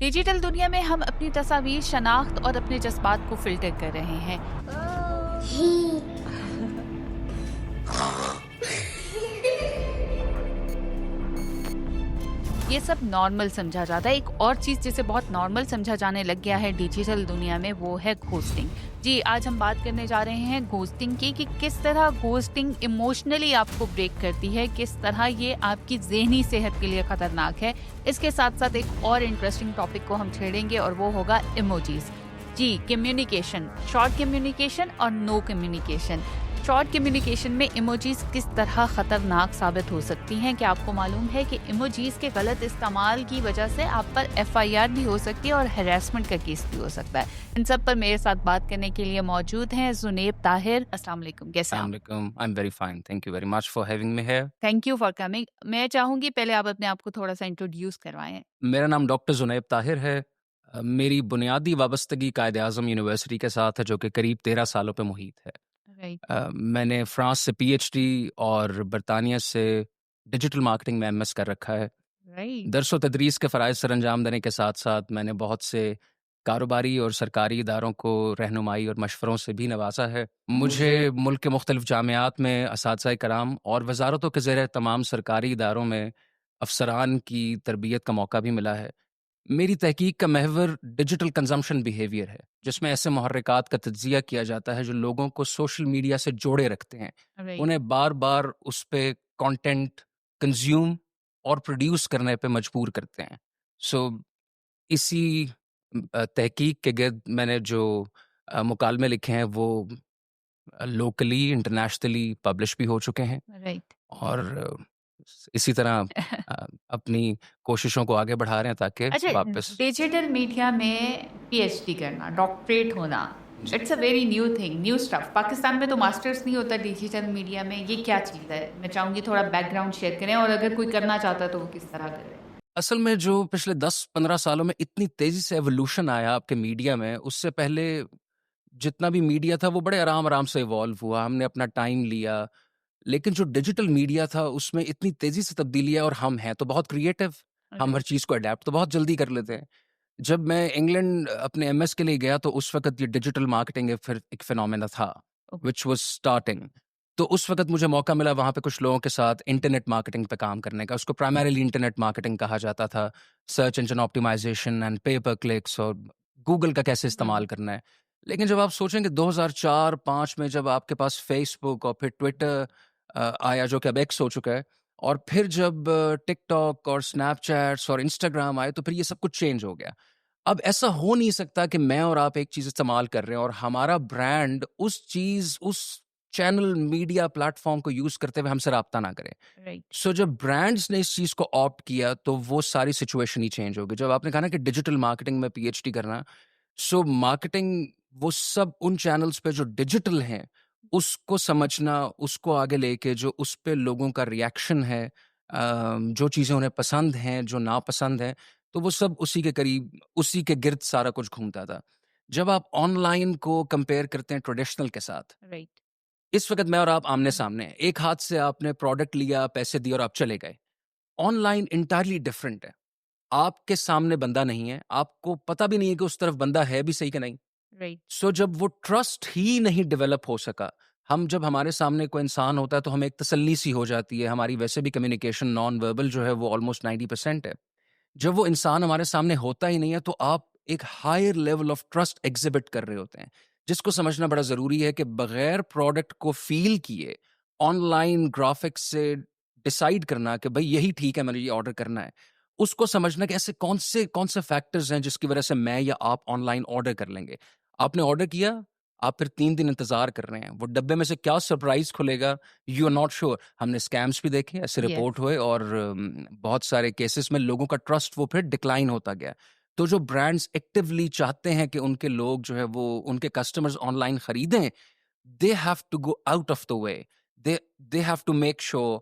Digital दुनिया में हम अपनी तस्वीर, शनाख्त और अपने जज्बात को फ़िल्टर कर रहे हैं। ये सब नॉर्मल समझा जाता है। एक और चीज़ जिसे बहुत नॉर्मल समझा जाने लग गया है डिजिटल दुनिया में, वो है घोस्टिंग। जी, आज हम बात करने जा रहे हैं घोस्टिंग की कि किस तरह घोस्टिंग इमोशनली आपको ब्रेक करती है, किस तरह ये आपकी ज़हनी सेहत के लिए खतरनाक है। इसके साथ-साथ एक और इंटरेस्टिंग टॉपिक को हम छेड़ेंगे और वो होगा इमोजीज़। जी, कम्युनिकेशन, शॉर्ट कम्युनिकेशन और नो कम्युनिकेशन। शॉर्ट कम्युनिकेशन में इमोजीज किस तरह खतरनाक साबित हो सकती हैं? क्या आपको मालूम है कि इमोजीज के गलत इस्तेमाल की वजह से आप पर एफआईआर भी हो सकती है और हैरेसमेंट का केस भी हो सकता है। इन सब पर मेरे साथ बात करने के लिए मौजूद हैं जुनेब ताहिर। अस्सलाम वालेकुम, कैसे हैं आप? I'm very fine. Thank you very much for having me here. Thank you for coming. मैं चाहूंगी पहले आप अपने आप को थोड़ा सा इंट्रोड्यूस करवाएं। मेरा नाम डॉक्टर ज़ुनैब ताहिर है। मेरी बुनियादी वाबस्तगी कायद-ए-आज़म यूनिवर्सिटी के साथ है, जो कि करीब 13 सालों पे मुहित है। राइट। मैंने फ्रांस से पीएचडी और बरतानिया से डिजिटल मार्केटिंग में एमएस कर रखा है। राइट। दरस-ओ-तदरीस के फ़राइज़ सरअंजाम देने के साथ-साथ मैंने बहुत से कारोबारी और सरकारी इदारों को रहनुमाई और मशवरों से भी नवाज़ा है। मुझे मुल्क के मुख्तलिफ़ जामियात में असातिज़ाए कराम और वज़ारतों के ज़ेर तमाम सरकारी इदारों में अफ़सरान की तरबियत का मौका भी मिला है। मेरी तहकीक का महवर डिजिटल कंज़म्पशन बिहेवियर है, जिसमें ऐसे मुहर्रिकात का तज्ज़िया किया जाता है जो लोगों को सोशल मीडिया से जोड़े रखते हैं। राइट। उन्हें बार-बार उस पे कंटेंट कंज़्यूम और प्रोड्यूस करने पे मजबूर करते हैं। सो इसी तहकीक के गिर्द मैंने जो मुकालमे लिखे हैं वो लोकली, इंटरनेशनली पब्लिश भी हो चुके हैं राइट। और इसी तरह अपनी कोशिशों को आगे बढ़ा रहे हैं ताकि अच्छा, वापस। डिजिटल मीडिया में पीएचडी करना, डॉक्टरेट होना, जी। It's a very new thing, new stuff. Pakistan में तो मास्टर्स नहीं होता डिजिटल मीडिया में। ये क्या चीज़ है? मैं चाहूँगी थोड़ा बैकग्राउंड शेयर करें और अगर कोई करना चाहता है तो वो किस तरह करे? असल में जो पिछले 10-15 सालों में इतनी तेज़ी से एवोल्यूशन आया आपके मीडिया में, उससे पहले जितना भी मीडिया था वो बड़े आराम-आराम से इवॉल्व हुआ, हमने अपना टाइम लिया। लेकिन जो डिजिटल मीडिया था उसमें इतनी तेज़ी से तब्दीली है और हम हैं तो बहुत क्रिएटिव, हम हर राइट। चीज़ को अडैप्ट तो बहुत जल्दी कर लेते हैं। जब मैं इंग्लैंड अपने एमएस के लिए गया तो उस वक़्त ये डिजिटल मार्केटिंग एक फिनोमेना था, ओके। Which was starting. तो उस वक़्त मुझे मौका मिला वहाँ पे कुछ लोगों के साथ इंटरनेट मार्केटिंग पे काम करने का। उसको प्राइमरीली इंटरनेट मार्केटिंग कहा जाता था। सर्च इंजन ऑप्टिमाइज़ेशन एंड पे पर क्लिक्स और गूगल का कैसे इस्तेमाल करना है। लेकिन जब आप सोचेंगे 2004-5 में जब आपके पास फ़ेसबुक और फिर ट्विटर आया जो कि अब एक्स हो चुका है और फिर जब टिकटॉक और स्नैपचैट्स और इंस्टाग्राम आए तो फिर ये सब कुछ चेंज हो गया। अब ऐसा हो नहीं सकता कि मैं और आप एक चीज़ इस्तेमाल कर रहे हैं और हमारा ब्रांड उस चीज़, उस चैनल, मीडिया प्लेटफ़ॉर्म को यूज़ करते हुए हमसे राब्ता ना करे। राइट। सो जब ब्रांड्स ने इस चीज़ को ऑप्ट किया तो वो सारी सिचुएशन ही चेंज हो गई। जब आपने कहा ना कि डिजिटल मार्केटिंग में पीएचडी करना, सो मार्केटिंग वो सब उन चैनल्स पे जो डिजिटल हैं, उसको समझना, उसको आगे लेके जो उस पे लोगों का रिएक्शन है, जो चीज़ें उन्हें पसंद हैं, जो नापसंद हैं, तो वो सब उसी के करीब, उसी के गिर्द सारा कुछ घूमता था। जब आप ऑनलाइन को कंपेयर करते हैं ट्रेडिशनल के साथ, राइट। इस वक़्त मैं और आप आमने-सामने हैं। एक हाथ से आपने प्रोडक्ट लिया, पैसे दिए और आप चले गए। ऑनलाइन एंटायरली डिफरेंट है। आपके सामने बंदा नहीं है, आपको पता भी नहीं है कि उस तरफ बंदा है भी सही कि नहीं। राइट। सो जब वो ट्रस्ट ही नहीं डेवलप हो सका, हम जब हमारे सामने कोई इंसान होता है तो हमें एक तसल्ली सी हो जाती है, हमारी वैसे भी कम्युनिकेशन नॉन वर्बल जो है वो ऑलमोस्ट 90% है। जब वो इंसान हमारे सामने होता ही नहीं है तो आप एक higher level of trust exhibit कर रहे होते हैं, जिसको समझना बड़ा ज़रूरी है कि बगैर प्रोडक्ट को फ़ील किए, ऑनलाइन ग्राफ़िक्स से डिसाइड करना कि भई यही ठीक है, मैंने ये ऑर्डर करना है। उसको समझना कि ऐसे कौन से फैक्टर्स हैं जिसकी वज़ह से मैं या आप ऑनलाइन ऑर्डर कर लेंगे। आपने ऑर्डर किया, आप फिर 3 दिन इंतज़ार कर रहे हैं। वो डब्बे में से क्या सरप्राइज़ खुलेगा, यू आर नॉट श्योर। हमने स्कैम्स भी देखे, ऐसे यस। रिपोर्ट हुए और बहुत सारे केसेस में लोगों का ट्रस्ट वो फिर डिक्लाइन होता गया। तो जो ब्रांड्स एक्टिवली चाहते हैं कि उनके लोग जो है वो उनके कस्टमर्स ऑनलाइन खरीदें, they have to go out of the way. They they have to make sure,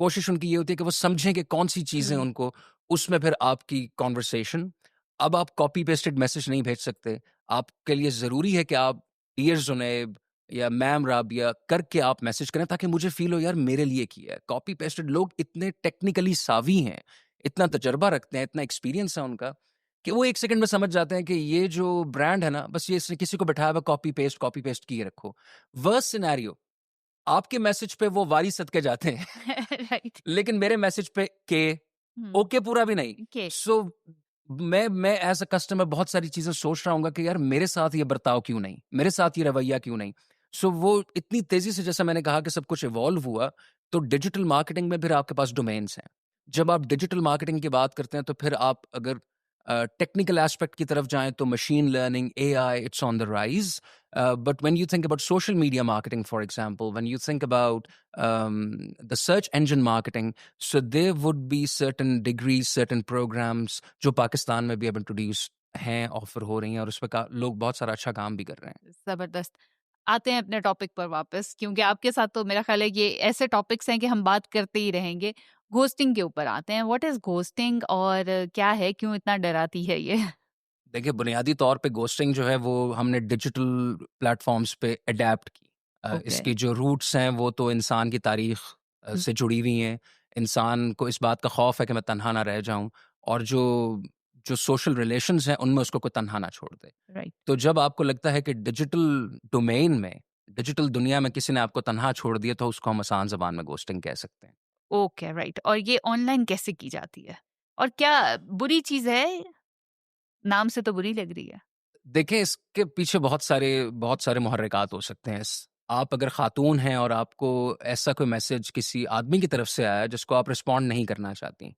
कोशिश उनकी ये होती है कि वो समझें कि कौन-सी चीज़ें हम्म। उनको, उसमें फिर आपकी कन्वर्सेशन। अब आप कॉपी पेस्टेड मैसेज नहीं भेज सकते। आपके लिए ज़रूरी है कि आप डियर ज़ुनैब या मैम राबिया करके आप मैसेज करें ताकि मुझे फ़ील हो यार मेरे लिए किया है। कॉपी पेस्टेड लोग इतने टेक्निकली सावी हैं, इतना तजुर्बा रखते हैं, इतना एक्सपीरियंस है उनका कि वो 1 सेकंड में समझ जाते हैं कि ये जो ब्रांड है ना, बस ये इसने किसी को बैठाया हुआ कॉपी पेस्ट किए रखो। वर्स्ट सिनेरियो, आपके मैसेज पे वो वारी सदके जाते हैं राइट। लेकिन मेरे मैसेज पे हम्म। ओके पूरा भी नहीं। के। सो मैं एज़ अ कस्टमर बहुत सारी चीज़ें सोच रहा हूँगा कि यार मेरे साथ ये बर्ताव क्यों नहीं? मेरे साथ ये रवैया क्यों नहीं? सो वो इतनी तेज़ी से जैसा मैंने कहा कि सब कुछ इवॉल्व हुआ, तो डिजिटल मार्केटिंग में फिर आपके पास डोमेन्स हैं। जब आप डिजिटल मार्केटिंग की बात करते हैं तो फिर आप अगर टेक्निकल एस्पेक्ट की तरफ जाएँ तो machine learning, AI it's on the rise. But when you think about social media marketing, for example, when you think about the search engine marketing, so there would be certain degrees, certain programs जो पाकिस्तान में भी अब introduce हैं, offer हो रही हैं और उस पे लोग बहुत सारा अच्छा काम भी कर रहे हैं। जबरदस्त। आते हैं अपने टॉपिक पर वापस, क्योंकि आपके साथ तो मेरा ख्याल है ये ऐसे टॉपिक्स हैं कि हम बात करते ही रहेंगे। घोस्टिंग के ऊपर आते हैं। व्हाट इज घोस्टिंग और क्या है, क्यों इतना डराती है ये? देखिए, बुनियादी तौर पे घोस्टिंग जो है वो हमने डिजिटल प्लेटफ़ॉर्म्स पे अडैप्ट की। ओके। इसकी जो रूट्स हैं वो तो इंसान की तारीख़ से जुड़ी हुई हैं। इंसान को इस बात का खौफ़ है कि मैं तन्हा ना रह जाऊँ और जो जो सोशल रिलेशंस हैं उनमें उसको कोई तन्हा ना छोड़ दे। राइट। तो जब आपको लगता है कि डिजिटल डोमेन में, डिजिटल दुनिया में किसी ने आपको तन्हा छोड़ दिया तो उसको हम आसान ज़बान में घोस्टिंग कह सकते हैं। Okay, right. और ये ऑनलाइन कैसे की जाती है? और क्या बुरी चीज़ है? नाम से तो बुरी लग रही है। देखिए, इसके पीछे बहुत सारे मुहर्रिकात हो सकते हैं। आप अगर ख़ातून हैं और आपको ऐसा कोई मैसेज किसी आदमी की तरफ से आया जिसको आप रिस्पॉन्ड नहीं करना चाहतीं,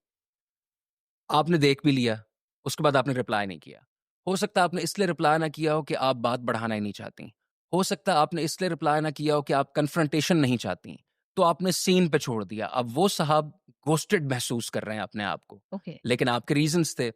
आपने देख भी लिया, उसके बाद आपने रिप्लाई नहीं किया। हो सकता है आपने इसलिए रिप्लाई ना किया हो कि आप बात बढ़ाना ही नहीं चाहतीं। हो सकता है आपने इसलिए रिप्लाई ना किया हो कि आप कन्फ्रंटेशन नहीं चाहतीं, तो आपने सीन पे छोड़ दिया। अब वो साहब घोस्टेड महसूस कर रहे हैं अपने आप को, ओके। लेकिन आपके रीज़न्स थे।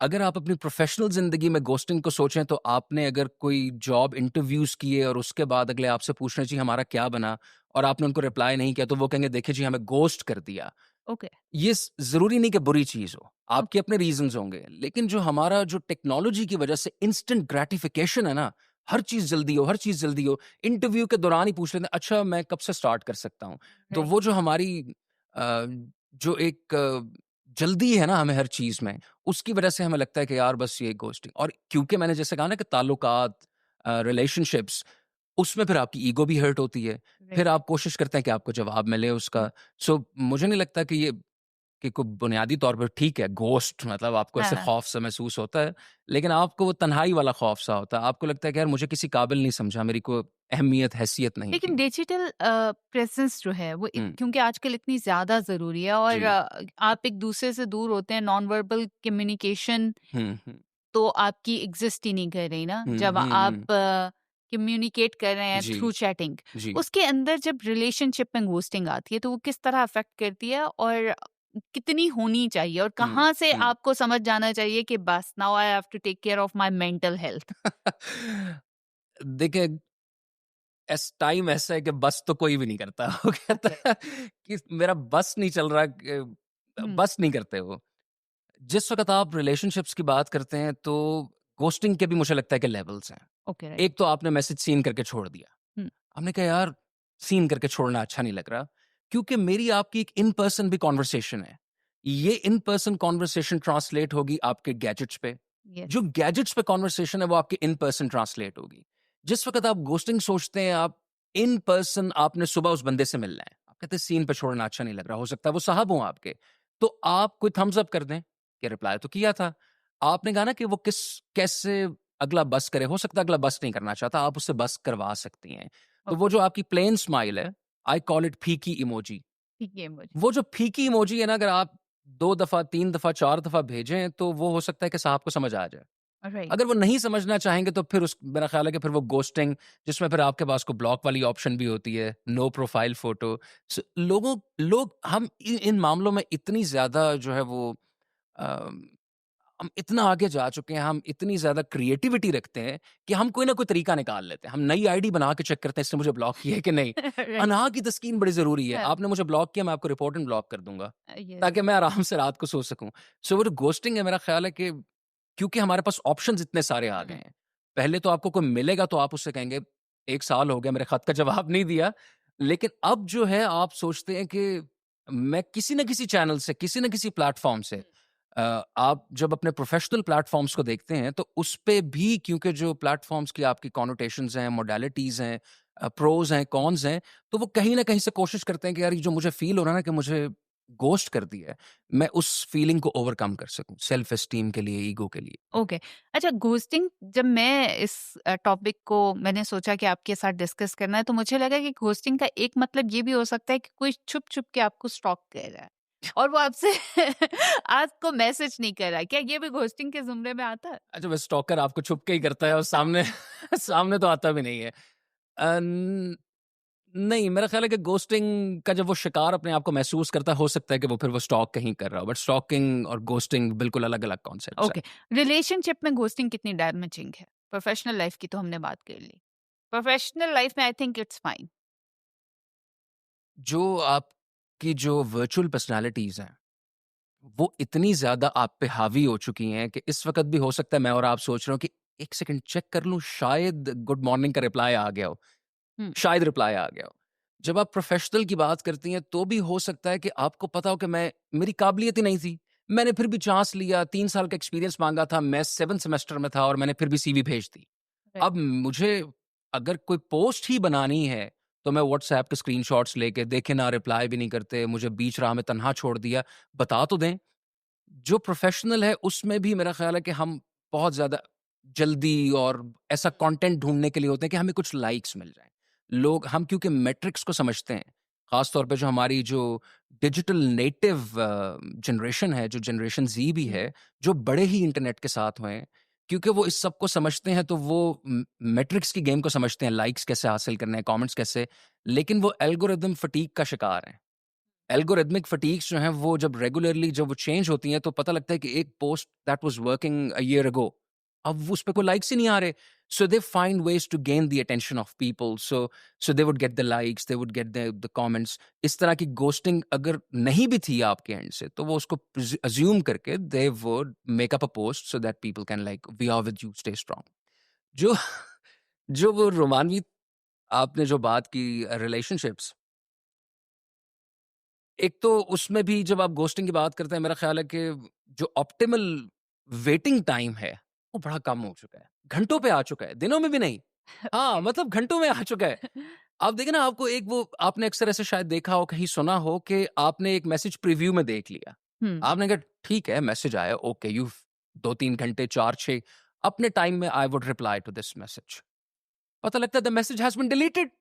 अगर आप अपनी प्रोफ़ेशनल ज़िंदगी में घोस्टिंग को सोचें तो आपने अगर कोई जॉब इंटरव्यूज़ किए और उसके बाद अगले आपसे पूछ रहे हैं, जी हमारा क्या बना? और आपने उनको रिप्लाई नहीं किया, तो वो कहेंगे देखिए जी हमें घोस्ट कर दिया। ओके। ये ज़रूरी नहीं कि बुरी चीज़ हो, आपके ओके। अपने रीज़न्स होंगे, लेकिन जो हमारा जो टेक्नोलॉजी की वजह से इंस्टेंट ग्रैटिफ़िकेशन है ना, हर चीज़ जल्दी हो, हर चीज़ जल्दी हो, इंटरव्यू के दौरान ही पूछ लेते हैं, अच्छा मैं कब से स्टार्ट कर सकता हूँ? तो राइट। वो जो हमारी अ, जो एक जल्दी है ना हमें हर चीज़ में, उसकी वजह से हमें लगता है कि यार बस ये घोस्टिंग। और क्योंकि मैंने जैसे कहा ना कि ताल्लुकात रिलेशनशिप्स, उसमें फिर आपकी ईगो भी हर्ट होती है, राइट। फिर आप कोशिश करते हैं कि आपको जवाब मिले उसका। सो मुझे नहीं लगता कि ये कि कोई बुनियादी तौर पर ठीक है, घोस्ट मतलब आपको ऐसे हाँ। खौफ सा महसूस होता है, लेकिन आपको वो तन्हाई वाला खौफ सा होता है। आपको लगता है कि यार मुझे किसी काबिल नहीं समझा, मेरी कोई अहमियत, हैसियत नहीं लेकिन थी। डिजिटल प्रेजेंस जो है वो हुँ, क्योंकि आजकल इतनी ज्यादा जरूरी है, और जी। आप एक दूसरे से दूर होते हैं, नॉन वर्बल कम्युनिकेशन हुँ, हुँ। तो आपकी एग्जिस्ट ही नहीं कर रही ना, हुँ, जब हुँ, आप हुँ। कम्युनिकेट कर रहे हैं जी, थ्रू चैटिंग। जी। उसके अंदर जब रिलेशनशिप में घोस्टिंग आती है तो वो किस तरह अफेक्ट करती है, और कितनी होनी चाहिए, और हुँ, कहाँ से हुँ। आपको समझ जाना चाहिए कि बस now I have to take care of my mental health? देखिए, टाइम ऐसा है कि बस तो कोई भी नहीं करता। वो कहता राइट। है कि मेरा बस नहीं चल रहा हम्म। बस नहीं करते वो। जिस वक़्त आप रिलेशनशिप्स की बात करते हैं तो घोस्टिंग के भी मुझे लगता है कि लेवल्स हैं। ओके। राइट। एक तो आपने मैसेज सीन करके छोड़ दिया। हम्म। हमने कहा यार सीन करके छोड़ना अच्छा नहीं लग रहा, क्योंकि मेरी आपकी एक इन पर्सन भी कन्वर्सेशन है। ये इन पर्सन कन्वर्सेशन ट्रांसलेट होगी आपके गैजेट्स पे। जो यस। गैजेट्स पे कन्वर्सेशन है वो आपके इन पर्सन ट्रांसलेट होगी। जिस वक़्त आप घोस्टिंग सोचते हैं, आप इन पर्सन आपने सुबह उस बंदे से मिलना है। आप कहते हैं सीन पे छोड़ना अच्छा नहीं लग रहा, हो सकता है वो साहब हों आपके। तो आप कोई थम्स अप कर दें कि रिप्लाई तो किया था। आपने कहा ना कि वो कैसे अगला बस करे, हो सकता है अगला बस नहीं करना चाहता, आप उससे बस करवा सकती हैं। तो वो ओके। जो आपकी प्लेन स्माइल है, आई कॉल इट फीकी इमोजी। ठीक है मुझे। वो जो फीकी इमोजी है ना, अगर आप 2 दफ़ा, 3 दफ़ा, 4 दफ़ा भेजें, तो वो हो सकता है कि साहब को समझ आ जाए। राइट। अगर वो नहीं समझना चाहेंगे तो फिर उस मेरा ख़्याल है कि फिर वो घोस्टिंग, जिसमें फिर आपके पास कोई ब्लॉक वाली ऑप्शन भी होती है, नो प्रोफाइल फ़ोटो। लोग हम इन मामलों में इतनी ज़्यादा जो है वो अ हम इतना आगे जा चुके हैं, हम इतनी ज़्यादा क्रिएटिविटी रखते हैं कि हम कोई ना कोई तरीका निकाल लेते हैं। हम नई आईडी बना के चेक करते हैं इसने मुझे ब्लॉक किया है कि नहीं। राइट। अनहा की तस्कीन बड़ी ज़रूरी है। आपने मुझे ब्लॉक किया, मैं आपको रिपोर्ट एंड ब्लॉक कर दूँगा, यस। ताकि मैं आराम से रात को सो सकूँ। सो वो जो घोस्टिंग है, मेरा ख़्याल है कि क्योंकि हमारे पास ऑप्शंस इतने सारे आ गए हैं। पहले तो आपको कोई मिलेगा तो आप उससे कहेंगे 1 साल हो गया मेरे ख़त का जवाब नहीं दिया। लेकिन अब जो है आप सोचते हैं कि मैं किसी न किसी चैनल से, किसी न किसी प्लेटफ़ॉर्म से आप जब अपने प्रोफ़ेशनल प्लेटफ़ॉर्म्स को देखते हैं, तो उस पे भी क्योंकि जो प्लेटफ़ॉर्म्स की आपकी कॉनोटेशंस हैं, मोडालिटीज़ हैं, प्रोज़ हैं, कॉन्स हैं, तो वो कहीं न कहीं से कोशिश करते हैं कि यार ये जो मुझे फ़ील हो रहा है ना कि मुझे घोस्ट कर दिया है, मैं उस फ़ीलिंग को ओवरकम कर सकूँ, सेल्फ़ एस्टीम के लिए, ईगो के लिए। ओके। अच्छा, घोस्टिंग जब मैं इस टॉपिक को मैंने सोचा कि आपके साथ डिस्कस करना है, तो मुझे लगा कि घोस्टिंग का एक मतलब ये भी हो सकता है कि कोई छुप-छुप के आपको स्टॉक कर रहा है और वो आपसे आपको मैसेज नहीं कर रहा है। क्या ये भी घोस्टिंग के ज़ुमरे में आता है? अच्छा, वो स्टॉकर आपको छुप के ही करता है और सामने सामने तो आता भी नहीं है। न नहीं, मेरा ख़्याल है कि घोस्टिंग का जब वो शिकार अपने आप को महसूस करता है, हो सकता है कि वो फिर वो स्टॉक कहीं कर रहा हो, बट स्टॉकिंग और घोस्टिंग बिल्कुल अलग-अलग कॉन्सेप्ट्स हैं। ओके। रिलेशनशिप में घोस्टिंग कितनी डैमेजिंग है? प्रोफेशनल लाइफ की तो हमने बात कर ली। प्रोफेशनल लाइफ में आई थिंक इट्स फाइन। जो आपकी जो वर्चुअल पर्सनैलिटीज़ हैं, वो इतनी ज़्यादा आप पे हावी हो चुकी हैं कि इस वक़्त भी हो सकता है मैं और आप सोच रहे हो कि 1 सेकंड चेक कर लूँ, शायद गुड मॉर्निंग का रिप्लाई आ गया हो, हुँ, शायद रिप्लाई आ गया हो। जब आप प्रोफ़ेशनल की बात करती हैं, तो भी हो सकता है कि आपको पता हो कि मेरी काबिलियत ही नहीं थी। मैंने फिर भी चांस लिया, 3 साल का एक्सपीरियंस माँगा था, मैं 7th सेमेस्टर में था और मैंने फिर भी सीवी भेज दी। राइट। अब मुझे अगर कोई पोस्ट ही बनानी है, तो मैं व्हाट्सऐप के स्क्रीनशॉट्स लेके देखे ना रिप्लाई भी नहीं करते, मुझे बीच राह में तन्हा छोड़ दिया, बता तो दें। जो प्रोफ़ेशनल है, उसमें भी मेरा ख़्याल है कि हम बहुत ज़्यादा जल्दी और ऐसा कंटेंट ढूँढने के लिए होते हैं कि हमें कुछ लाइक्स मिल जाएँ। लोग हम क्योंकि मैट्रिक्स को समझते हैं, ख़ास तौर पे जो हमारी जो डिजिटल नेटिव जनरेशन है, जो जनरेशन ज़ी भी हुँ, है, जो बड़े ही इंटरनेट के साथ हुए हैं, क्योंकि वो इस सब को समझते हैं, तो वो मैट्रिक्स की गेम को समझते हैं, लाइक्स कैसे हासिल करने हैं, कमेंट्स कैसे, लेकिन वो एल्गोरिदम फटीग का शिकार हैं। एल्गोरिदमिक फटीग्स जो हैं वो जब रेगुलरली जब वो चेंज होती हैं तो पता लगता है कि एक post that was working a year ago अब वो उसपे कोई लाइक्स ही नहीं आ रहे। So they find ways to gain the attention of people so they would get the likes, they would get the comments. इस तरह की घोस्टिंग अगर नहीं भी थी आपके एंड से तो वो उसको अज़्यूम करके they would make up a post so that people can like we are with you stay strong. जो जो वो रोमानवी आपने जो बात की रिलेशनशिप्स एक तो उसमें भी जब आप घोस्टिंग की बात करते हैं, मेरा ख़्याल है कि जो ऑप्टिमल वेटिंग टाइम है, वो बड़ा कम हो चुका है। घंटों पे आ चुका है, दिनों में भी नहीं। हाँ, ओके। मतलब घंटों में आ चुका है। आप देखिए ना आपको एक वो आपने अक्सर ऐसे शायद देखा हो, कहीं सुना हो कि आपने एक मैसेज प्रीव्यू में देख लिया। हुँ, आपने कहा ठीक है, मैसेज आया, ओके यू 2-3 घंटे, 4-6 अपने टाइम में I would reply to this message. पता लगता है the message has been deleted.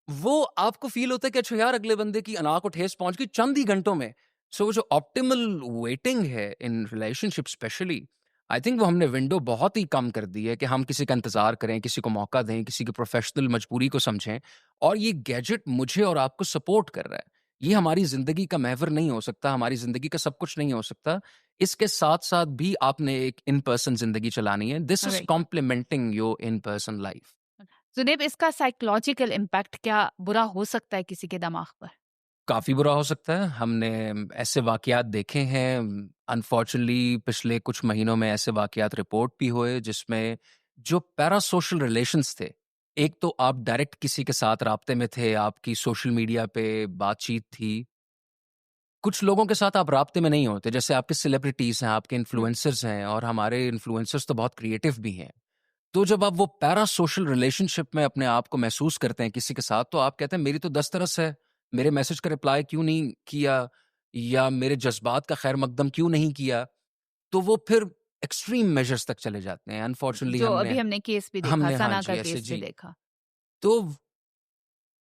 वो आपको फ़ील होता है कि अच्छा यार अगले बंदे की अना को ठेस पहुँच गई चंद ही घंटों में। सो वो जो ऑप्टिमल वेटिंग है in relationship specially, I think वो हमने विंडो बहुत ही कम कर दी है कि हम किसी का इंतज़ार करें, किसी को मौका दें, किसी की प्रोफ़ेशनल मजबूरी को समझें और ये गैजेट मुझे और आपको सपोर्ट कर रहा है। ये हमारी ज़िंदगी का महवर नहीं हो सकता, हमारी ज़िंदगी का सब कुछ नहीं हो सकता। इसके साथ-साथ भी आपने एक इन पर्सन ज़िंदगी चलानी है। This is right. Complementing your in person life. Sudev, इसका साइकोलॉजिकल इम्पैक्ट क्या बुरा हो सकता है किसी के दिमाग पर? काफ़ी बुरा हो सकता है। हमने ऐसे वाक़यात देखे हैं। अनफॉर्चुनेटली पिछले कुछ महीनों में ऐसे वाक़यात रिपोर्ट भी हुए जिसमें जो पैरासोशल रिलेशंस थे, एक तो आप डायरेक्ट किसी के साथ राब्ते में थे, आपकी सोशल मीडिया पे बातचीत थी। कुछ लोगों के साथ आप राब्ते में नहीं होते, जैसे आपके सेलिब्रिटीज़ हैं, आपके हुँ, इन्फ्लुएंसर्स हैं और हमारे इन्फ्लुएंसर्स तो बहुत क्रिएटिव भी हैं। तो जब आप वो पैरासोशल रिलेशनशिप में अपने आप को महसूस करते हैं किसी के साथ, तो आप कहते हैं मेरी तो 10 तरस है, मेरे मैसेज का रिप्लाई क्यों नहीं किया या मेरे जज़्बात का खैर मकदम क्यों नहीं किया? तो वो फिर एक्सट्रीम मेजर्स तक चले जाते हैं। अनफॉर्चुनेटली जो हमने अभी हमने केस भी देखा, हमने हाँ सना जी, का ऐसे केस भी जी। देखा। तो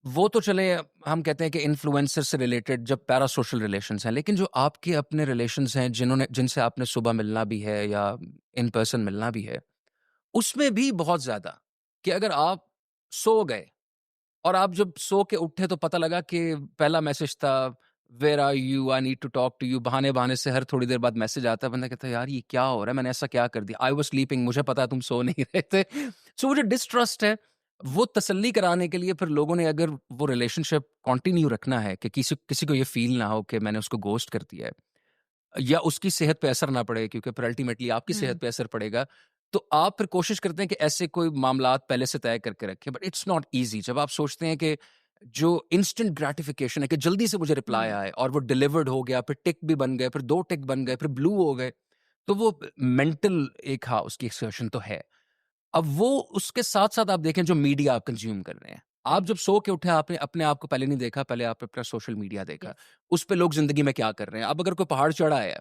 वो तो चले हम कहते हैं कि इन्फ्लुएंसर से रिलेटेड जब पैरासोशल रिलेशंस हैं, लेकिन जो आपके अपने रिलेशंस हैं जिनसे आपने सुबह मिलना भी है या इन पर्सन मिलना भी है, उसमें भी बहुत ज़्यादा कि अगर आप सो गए और आप जब सो के उठे तो पता लगा कि पहला मैसेज था where are you I need to talk to you बहाने-बहाने से हर थोड़ी देर बाद मैसेज आता है, बंदा कहता है यार ये क्या हो रहा है? मैंने ऐसा क्या कर दिया? आई वाज़ स्लीपिंग मुझे पता है तुम सो नहीं रहे थे। सो वो जो डिसट्रस्ट है, वो तसल्ली कराने के लिए फिर लोगों ने अगर वो रिलेशनशिप कंटिन्यू रखना है कि किसी किसी को ये फ़ील ना हो कि मैंने उसको घोस्ट कर दिया है। या उसकी सेहत पे असर ना पड़े क्योंकि फिर अल्टीमेटली आपकी हुँ, सेहत पे असर पड़ेगा। तो आप फिर कोशिश करते हैं कि ऐसे कोई मामलात पहले से तय करके रखें बट इट्स नॉट ईज़ी जब आप सोचते हैं कि जो इंस्टेंट ग्रेटिफिकेशन है कि जल्दी से मुझे रिप्लाई आए और वो डिलीवर्ड हो गया, फिर टिक भी बन गए, फिर 2 टिक बन गए, फिर ब्लू हो गए। तो वो मेंटल एक हाँ, उसकी एक्सर्शन तो है। अब वो उसके साथ-साथ आप देखें जो मीडिया आप कंज़्यूम कर रहे हैं। आप राइट। जब सो के उठे आपने अपने आप को पहले नहीं देखा, पहले आपने अपना सोशल मीडिया देखा। यस। उस पे लोग ज़िंदगी में क्या कर रहे हैं। अब अगर कोई पहाड़ चढ़ा है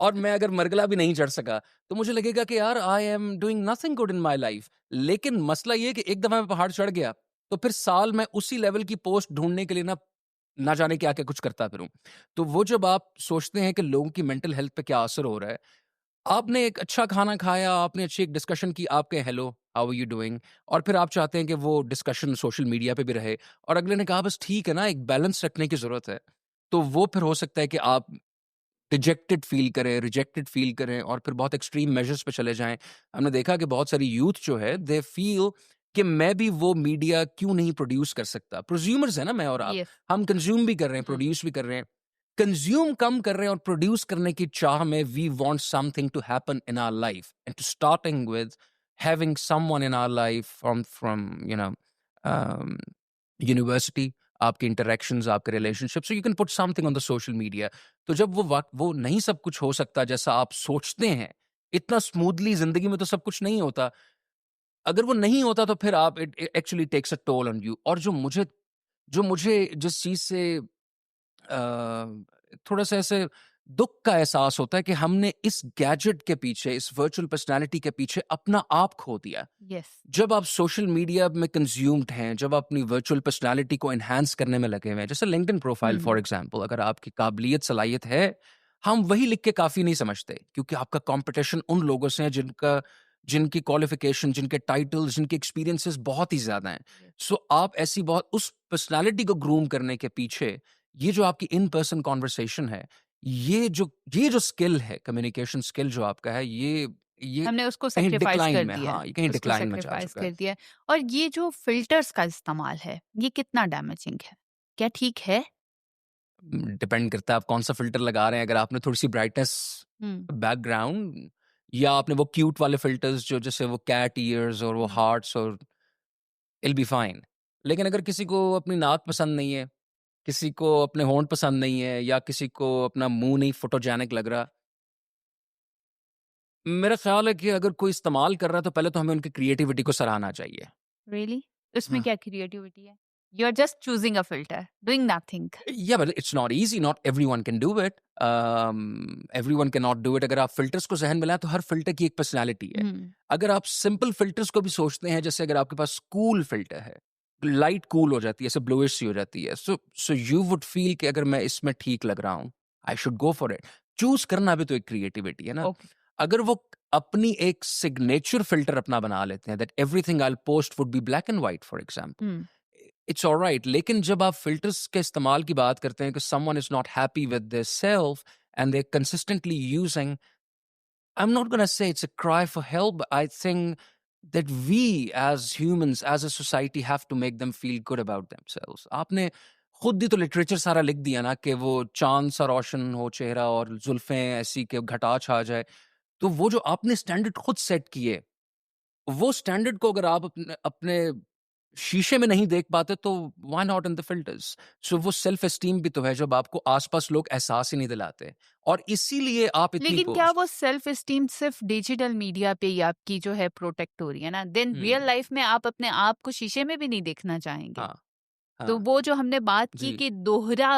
और मैं अगर मरगला भी नहीं चढ़ सका, तो मुझे लगेगा कि यार I am doing nothing good in my life. लेकिन मसला ये है कि एक दफ़ा मैं पहाड़ चढ़ गया, तो फिर साल मैं उसी लेवल की पोस्ट ढूँढने के लिए ना जाने क्या-क्या कुछ करता फिरूँ। तो वो जब आप सोचते हैं कि लोगों की मेंटल हेल्थ पे क्या असर हो रहा है, आपने एक अच्छा खाना खाया, आपने अच्छी एक डिस्कशन की, आप कहे hello, how are you doing? और फिर आप चाहते हैं कि वो डिस्कशन सोशल मीडिया पे भी रहे और अगले ने कहा बस ठीक है ना, एक बैलेंस रखने की ज़रूरत है। तो वो फिर हो सकता है कि आप डिजेक्टेड फ़ील करें, रिजेक्टेड फ़ील करें और फिर बहुत एक्सट्रीम मेजर्स पे चले जाएँ। हमने देखा कि बहुत सारी यूथ जो है दे फ़ील कि मैं भी वो मीडिया क्यों नहीं प्रोड्यूस कर सकता? प्रोज़्यूमर्स हैं ना मैं और आप। यस। हम कंज़्यूम भी कर रहे हैं, प्रोड्यूस भी कर रहे हैं। कंज़्यूम कम कर रहे हैं और प्रोड्यूस करने की चाह में we want something to happen in our life and to starting with having someone in our life from um, university, आपके इंटरैक्शंस, आपके relationship, so you can put something on the social media. तो जब वो नहीं सब कुछ हो सकता जैसा आप सोचते हैं, इतना स्मूथली ज़िंदगी में तो सब कुछ नहीं होता। अगर वो नहीं होता तो फिर आप it actually takes a toll on you और जो मुझे जिस चीज़ से थोड़ा-सा ऐसे दुःख का एहसास होता है कि हमने इस गैजेट के पीछे, इस वर्चुअल पर्सनैलिटी के पीछे अपना आप खो दिया। यस। जब आप सोशल मीडिया में कंज्यूम्ड हैं, जब आप अपनी वर्चुअल पर्सनैलिटी को एनहांस करने में लगे हुए हैं, जैसे लिंक्डइन प्रोफाइल फॉर एग्जांपल, अगर आपकी काबिलियत, सलाहियत है, हम वही लिख के काफ़ी नहीं समझते क्योंकि आपका कॉम्पिटिशन उन लोगों से है जिनकी क्वालिफ़िकेशन, जिनके टाइटल्स, जिनके एक्सपीरियंसेस बहुत ही ज़्यादा हैं। यस। सो आप ऐसी बहुत उस पर्सनैलिटी को ग्रूम करने के पीछे, ये जो आपकी इन पर्सन कन्वर्सेशन है, ये जो स्किल है, कम्युनिकेशन स्किल जो आपका है, ये हमने उसको कहीं सैक्रिफाइस डिक्लाइन कर में दिया है। हाँ, ये कहीं उसको डिक्लाइन में जा सैक्रिफाइस चुका है। कर दिया है। और ये जो फ़िल्टर्स का इस्तेमाल है, ये कितना डैमेजिंग है? क्या ठीक है? डिपेंड करता है आप कौन-सा फ़िल्टर लगा रहे हैं। अगर आपने थोड़ी-सी ब्राइटनेस हुँ। बैकग्राउंड या आपने वो क्यूट वाले फ़िल्टर्स जो जैसे वो कैट ईयर्स और वो हुँ। हार्ट्स और इट बी फाइन। लेकिन अगर किसी को अपनी नाक पसंद नहीं है, किसी को अपने होंठ पसंद नहीं है या किसी को अपना मुँह नहीं फोटोजेनिक लग रहा, मेरा ख़्याल है कि अगर कोई इस्तेमाल कर रहा है तो पहले तो हमें उनकी क्रिएटिविटी को सराहना चाहिए। रियली? इसमें हाँ। क्या क्रिएटिविटी है? You are just choosing a filter, doing nothing. Yeah, but it's not easy. Not everyone can do it. Everyone cannot do it. अगर आप फ़िल्टर्स को ज़हन में लाएँ तो हर फ़िल्टर की एक पर्सनैलिटी है। हुँ। अगर आप सिंपल फ़िल्टर्स को भी सोचते हैं, जैसे अगर आपके पास कूल फ़िल्टर है, लाइट कूल हो जाती है, ऐसे ब्लूइश सी हो जाती है। सो यू वुड फ़ील कि अगर मैं इसमें ठीक लग रहा हूँ, I should go for it. Choose करना भी तो एक क्रिएटिविटी है ना। ओके। अगर वो अपनी एक सिग्नेचर फ़िल्टर अपना बना लेते हैं that everything I will post would be black and white for example, hmm. It's alright. लेकिन जब आप फ़िल्टर्स के इस्तेमाल की बात करते हैं कि someone is not happy with their self and they are consistently using, I'm not going to say it's a cry for help, but I think that we as humans, as a society, have to make them feel good about themselves. आपने खुद ही तो literature सारा लिख दिया ना कि वो चांद सा रोशन हो चेहरा और जुल्फें ऐसी कि घटा छा जाए। तो वो जो आपने स्टैंडर्ड खुद सेट किए, वो स्टैंडर्ड को अगर आप अपने अपने शीशे में नहीं देख पाते तो why not in the filters? So वो सेल्फ एस्टीम भी तो है जब आपको आस-पास लोग एहसास ही नहीं दिलाते और इसीलिए आप इतनी लेकिन क्या पोस्ट वो सेल्फ एस्टीम सिर्फ़ डिजिटल मीडिया पे ही आपकी जो है प्रोटेक्ट हो रही है ना? देन रियल हुँ। लाइफ़ में आप अपने आप को शीशे में भी नहीं देखना चाहेंगे। हाँ, तो हाँ। वो जो हमने बात की जी, कि दोहरा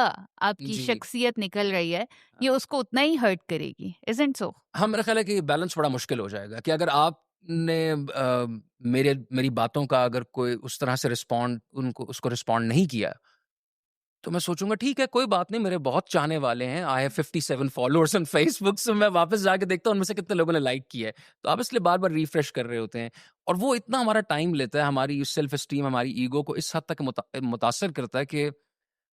आपकी जी। शख्सियत निकल रही है, हाँ। ये उसको उतना ही हर्ट करेगी, इज़न्ट सो? हाँ, मेरा ख़्याल है कि बैलेंस बड़ा मुश्किल हो जाएगा कि अगर आपने मेरी बातों का अगर कोई उस तरह से उसको रिस्पॉन्ड नहीं किया, तो मैं सोचूँगा ठीक है, कोई बात नहीं, मेरे बहुत चाहने वाले हैं। I have 57 followers on Facebook, so मैं वापस जाके देखता हूँ उनमें से कितने लोगों ने लाइक किया है। तो आप इसलिए बार-बार रिफ्रेश कर रहे होते हैं और वो इतना हमारा टाइम लेता है, हमारी सेल्फ एस्टीम, हमारी ईगो को इस हद तक मुतासिर करता है कि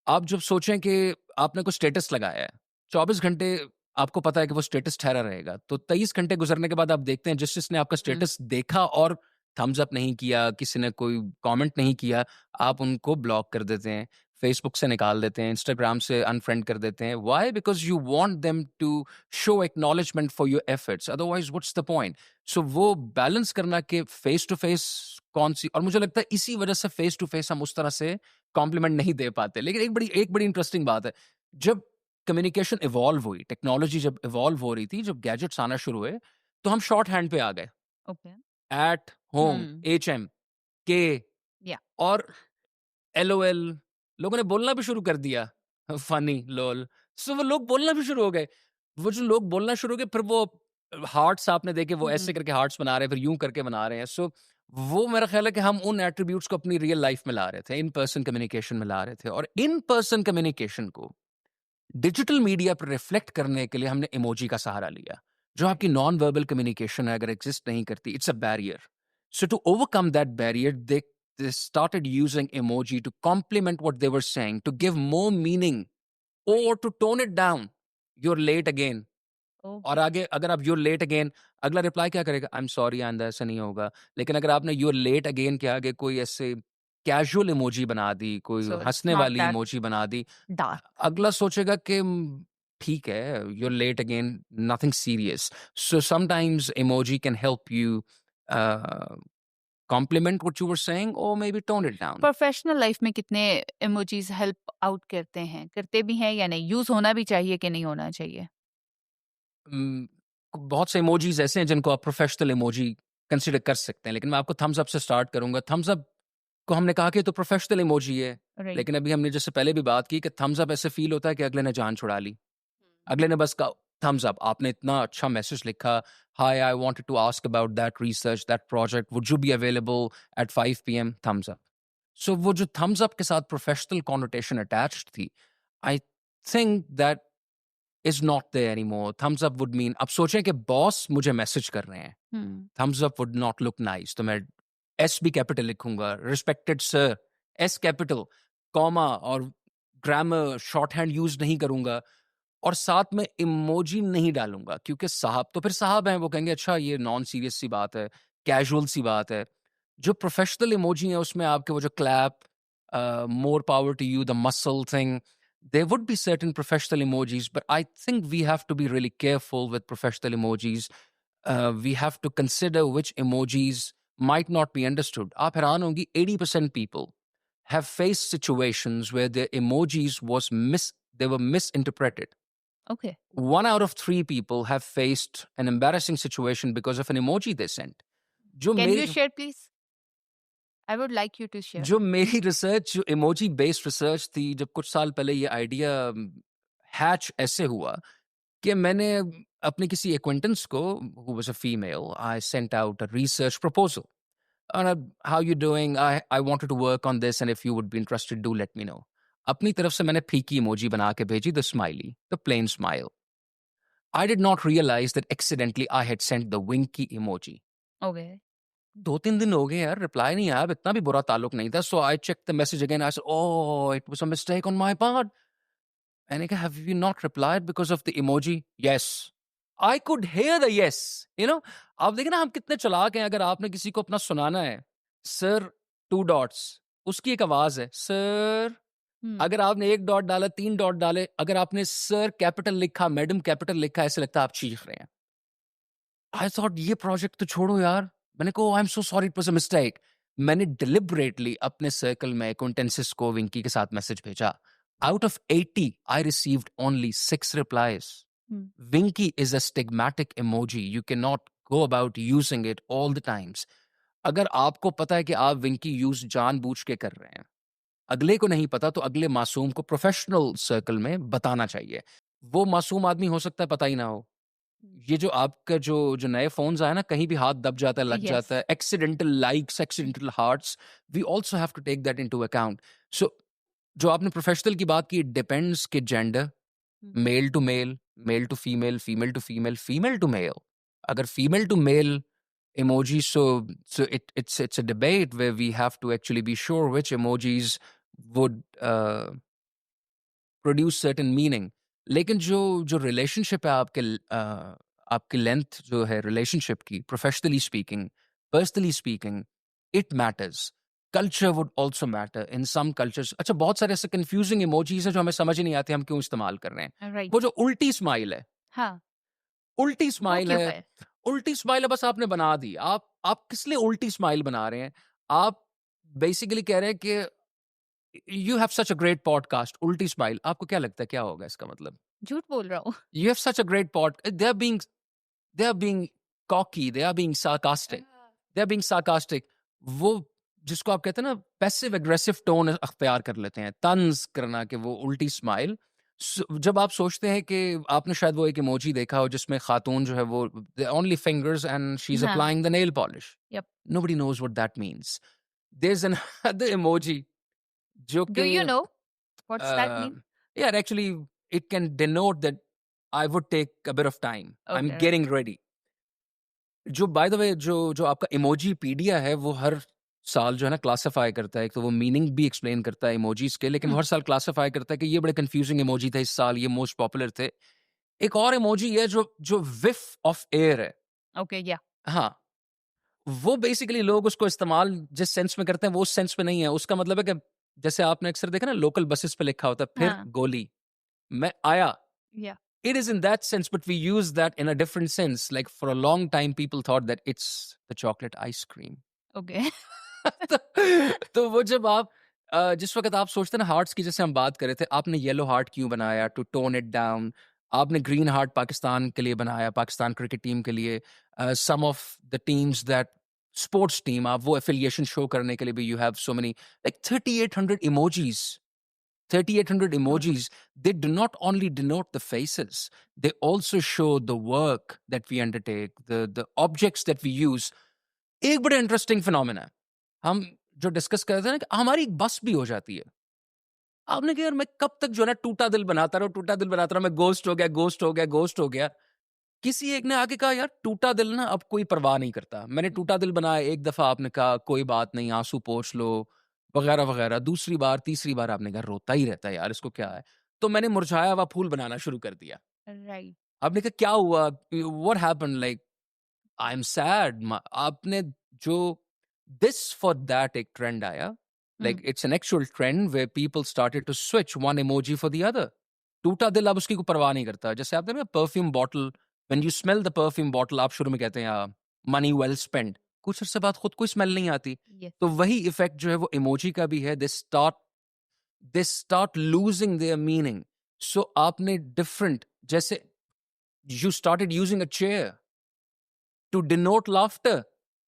आप जब सोचें कि आपने कोई स्टेटस लगाया है, 24 घंटे आपको पता है कि वो स्टेटस ठहरा रहेगा, तो 23 घंटे गुज़रने के बाद आप देखते हैं जिसने आपका हुँ। स्टेटस देखा और थम्स अप नहीं किया, किसी ने कोई कमेंट नहीं किया, आप उनको ब्लॉक कर देते हैं, फेसबुक से निकाल देते हैं, इंस्टाग्राम से अनफ्रेंड कर देते हैं। Why? Because you want them to show acknowledgement for your efforts, otherwise what's the point? So वो बैलेंस करना कि फेस टू फेस कौन-सी, और मुझे लगता है इसी वजह से फेस टू फेस हम उस तरह से कॉम्प्लीमेंट नहीं दे पाते। लेकिन एक बड़ी इंटरेस्टिंग बात है, जब कम्युनिकेशन इवॉल्व हुई, टेक्नोलॉजी जब इवॉल्व हो रही थी, जब गैजेट्स आना शुरू हुए, तो हम शॉर्ट हैंड पे आ गए। Okay. At home, hmm, HM, के या और एलओएल, लोगों ने बोलना भी शुरू कर दिया। फनी, लोल। सो वो लोग बोलना भी शुरू हो गए। वो जो लोग बोलना शुरू हो गए, फिर वो हार्ट्स आपने देखे, वो ऐसे हुँ, करके हार्ट्स बना रहे हैं, फिर यूं करके बना रहे हैं। सो वो मेरा ख्याल है कि हम उन एट्रीब्यूट्स को अपनी रियल लाइफ में ला रहे थे, इन पर्सन कम्युनिकेशन में ला रहे थे, और इन पर्सन कम्युनिकेशन को डिजिटल मीडिया पर रिफ्लेक्ट करने के लिए हमने इमोजी का सहारा लिया। जो राइट, आपकी नॉन वर्बल कम्युनिकेशन है, अगर एग्जिस्ट नहीं करती, it's a barrier. So to overcome that barrier, they started using emoji to complement what they were saying, to give more meaning, right, or to tone it down. You're late again. और okay, आगे अगर आप your late again, अगला reply क्या करेगा? I am sorry, आइंदा ऐसा नहीं होगा। लेकिन अगर आपने यूर लेट अगेन के आगे कोई ऐसे कैजुअल इमोजी बना दी, कोई सो इट्स हंसने नॉट वाली दैट इमोजी बना दी, डार्क। अगला सोचेगा कि ठीक है, you're late again, nothing serious. So sometimes emoji can help you complement what you were saying, or maybe tone it down. Professional life में कितने इमोजीज़ हेल्प आउट करते हैं? करते भी हैं या नहीं? यूज़ होना भी चाहिए कि नहीं होना चाहिए? उम, बहुत से इमोजीज़ ऐसे हैं जिनको आप प्रोफेशनल इमोजी कंसीडर कर सकते हैं, लेकिन मैं आपको थम्स अप से स्टार्ट करूँगा। थम्स अप को हमने कहा कि ये तो प्रोफेशनल इमोजी है, राइट। लेकिन अभी हमने जैसे पहले भी बात की कि थम्स अप ऐसे फ़ील होता है कि अगले ने जान छुड़ा ली। अगले ने बस कहा थम्स अप, आपने इतना अच्छा मैसेज लिखा, hi I wanted to ask about that research, that project, would you be available at 5 PM? Thumbs up. So वो जो थम्स अप के साथ प्रोफेशनल कॉनोटेशन अटैच्ड थी, I think that is not there anymore. Thumbs up would mean, अब सोचें कि boss मुझे message कर रहे हैं, हुँ, thumbs up would not look nice, तो मैं एस भी कैपिटल लिखूंगा, respected sir, S capital, comma और ग्रामर शॉर्ट हैंड यूज नहीं करूंगा, और साथ में इमोजी नहीं डालूंगा, क्योंकि साहब तो फिर साहब हैं, वो कहेंगे अच्छा ये नॉन सीरियस सी बात है, कैजुअल सी बात है। जो प्रोफेशनल इमोजी है उसमें आपके वो जो clap, more power to you, the muscle thing, there would be certain professional emojis, but I think we have to be really careful with professional emojis. We have to consider which emojis might not be understood. आप हैरान होंगी, 80% people have faced situations where their emojis they were misinterpreted. Okay. 1 out of 3 people have faced an embarrassing situation because of an emoji they sent. जो can you मेरी share please? I would like you to share. जो मेरी research, जो emoji based research थी, जब कुछ साल पहले ये आइडिया हैच ऐसे हुआ कि मैंने अपने किसी एक्वेंटेंस को, who was a female, I sent out a research proposal, how you doing, I wanted to work on this, and if you would be interested do let me know. अपनी तरफ से मैंने फीकी इमोजी बना के भेजी, the smiley, the plain smile. I did not realize that accidentally I had sent the winky emoji. Okay. 2-3 दिन हो गए यार, रिप्लाई नहीं आया, अब इतना भी बुरा ताल्लुक नहीं था। So I checked the message again, I said, oh, it was a mistake on my part. मैंने कहा, have you not replied because of the emoji? Yes. I could hear the yes, you know. आप देखिए ना हम कितने चालाक हैं, अगर आपने किसी को अपना सुनाना है, सर 2 डॉट्स, उसकी एक आवाज़ है, सर। हुँ, अगर आपने 1 डॉट डाला, 3 डॉट डाले, अगर आपने सर कैपिटल लिखा, मैडम कैपिटल लिखा, ऐसे लगता है आप चीख रहे हैं। आई थॉट ये प्रोजेक्ट तो छोड़ो यार। मैंने कहा, I am so sorry, it was a mistake. मैंने डिलिबरेटली अपने सर्कल में अक्वेंटेंसेस को विंकी के साथ मैसेज भेजा। Out of 80 I received only 6 replies. Hmm, winky is a stigmatic emoji, you can not go about using it all the times. अगर आपको पता है कि आप विंकी यूज जानबूझ के कर रहे हैं, अगले को नहीं पता, तो अगले मासूम को प्रोफेशनल सर्कल में बताना चाहिए। वो मासूम आदमी हो सकता है पता ही ना हो। हुँ। ये जो आपका जो जो नए फ़ोन्स आए ना, कहीं भी हाथ दब जाता है, लग येस। जाता है, accidental likes, accidental hearts, we also have to take that into account. So जो आपने प्रोफेशनल की बात की, इट डिपेंड्स कि gender, hmm, male to male, male to female, female to female, female to male. अगर female to male emoji, so it's a debate where we have to actually be sure which emojis would produce certain meaning. लेकिन जो जो relationship है आपकी length जो है relationship की, professionally speaking, personally speaking, it matters. Culture would also matter in some cultures. अच्छा, बहुत सारे ऐसे कंफ्यूजिंग इमोजीज हैं जो हमें समझ ही नहीं आते हम क्यों इस्तेमाल कर रहे हैं। राइट। वो जो उल्टी स्माइल है, हाँ, उल्टी वो स्माइल क्यों है, है? उल्टी स्माइल है, बस आपने बना दी। आप किस लिए उल्टी स्माइल बना रहे हैं? आप बेसिकली कह रहे हैं कि you have such a great podcast, उल्टी स्माइल, आपको क्या लगता है क्या होगा इसका मतलब? झूठ बोल रहा हूँ। You have such a great pod. They are being cocky. They are being sarcastic. They are being sarcastic. वो जिसको आप कहते हैं ना पैसिव एग्रेसिव टोन अख्तियार कर लेते हैं, तंज करना कि वो उल्टी स्माइल। जब आप सोचते हैं कि आपने शायद वो एक इमोजी देखा हो जिसमें खातून जो है वो only fingers and she is हाँ। Applying the nail polish. Yep. Nobody knows what that means. There's another emoji जो Do कि you know what's that uh, mean? yeah, actually, it can denote that I would take a bit of time. I'm Okay, getting right. ready. जो bye the वे जो जो आपका emoji पीडिया है वो हर साल जो है ना क्लासिफाई करता है। एक तो वो मीनिंग भी एक्सप्लेन करता है इमोजीज के, लेकिन वो हर साल क्लासिफाई करता है कि ये बड़े कंफ्यूजिंग इमोजी थे इस साल, ये मोस्ट पॉपुलर थे। एक और इमोजी है जो जो विफ ऑफ एयर है। Okay, yeah. हाँ, वो बेसिकली लोग उसको इस्तेमाल जिस सेंस में करते हैं वो उस सेंस में नहीं है। उसका मतलब है कि जैसे आपने अक्सर देखा ना लोकल बसेस पे लिखा होता है फिर हाँ. गोली, मैं आया। Yeah. It is in that sense, but we use that in a different sense. Like for a long time, people thought that it's the chocolate ice cream. Okay. तो, तो वो जब आप जिस वक्त आप सोचते हैं ना हार्ट्स की, जैसे हम बात कर रहे थे, आपने येलो हार्ट क्यों बनाया? To tone it down. आपने ग्रीन हार्ट पाकिस्तान के लिए बनाया, पाकिस्तान क्रिकेट टीम के लिए। Some of the teams that sports team, आप वो एफिलिएशन शो करने के लिए भी you have so many like 3800 emojis. 3800 True. emojis, they do not only denote the faces, they also show the work that we undertake, the objects that we use. एक बड़ा interesting phenomena है, हम जो discuss करते हैं ना कि हमारी एक बस भी हो जाती है। आपने कहा यार मैं कब तक जो है ना टूटा दिल बनाता रहा, मैं गोस्ट हो गया, गोस्ट हो गया, गोस्ट हो गया। किसी एक ने आके कहा यार टूटा दिल ना अब कोई परवाह नहीं करता। मैंने टूटा दिल बनाया एक दफा, आपने कहा कोई बात नहीं, आंसू पोंछ लो वगैरह वगैरह। दूसरी बार तीसरी बार आपने कहा रोता ही रहता है यार, इसको क्या है? तो मैंने मुरझाया हुआ फूल बनाना शुरू कर दिया। Right. आपने कहा क्या हुआ, what happened, like I am sad. आपने जो दिस फॉर दैट एक ट्रेंड आया, Hmm. Like it's an actual trend where people started to switch one emoji for the other. टूटा दिल अब उसकी कोई परवाह नहीं करता। जैसे आपने ना perfume bottle, when you smell the perfume bottle, आप शुरू में कहते हैं मनी वेल स्पेंड, कुछ अरसे बाद खुद को स्मेल नहीं आती। Yes. तो वही इफेक्ट जो है वो इमोजी का भी है। They start losing their meaning. So आपने डिफरेंट, जैसे you started using a chair to denote laughter,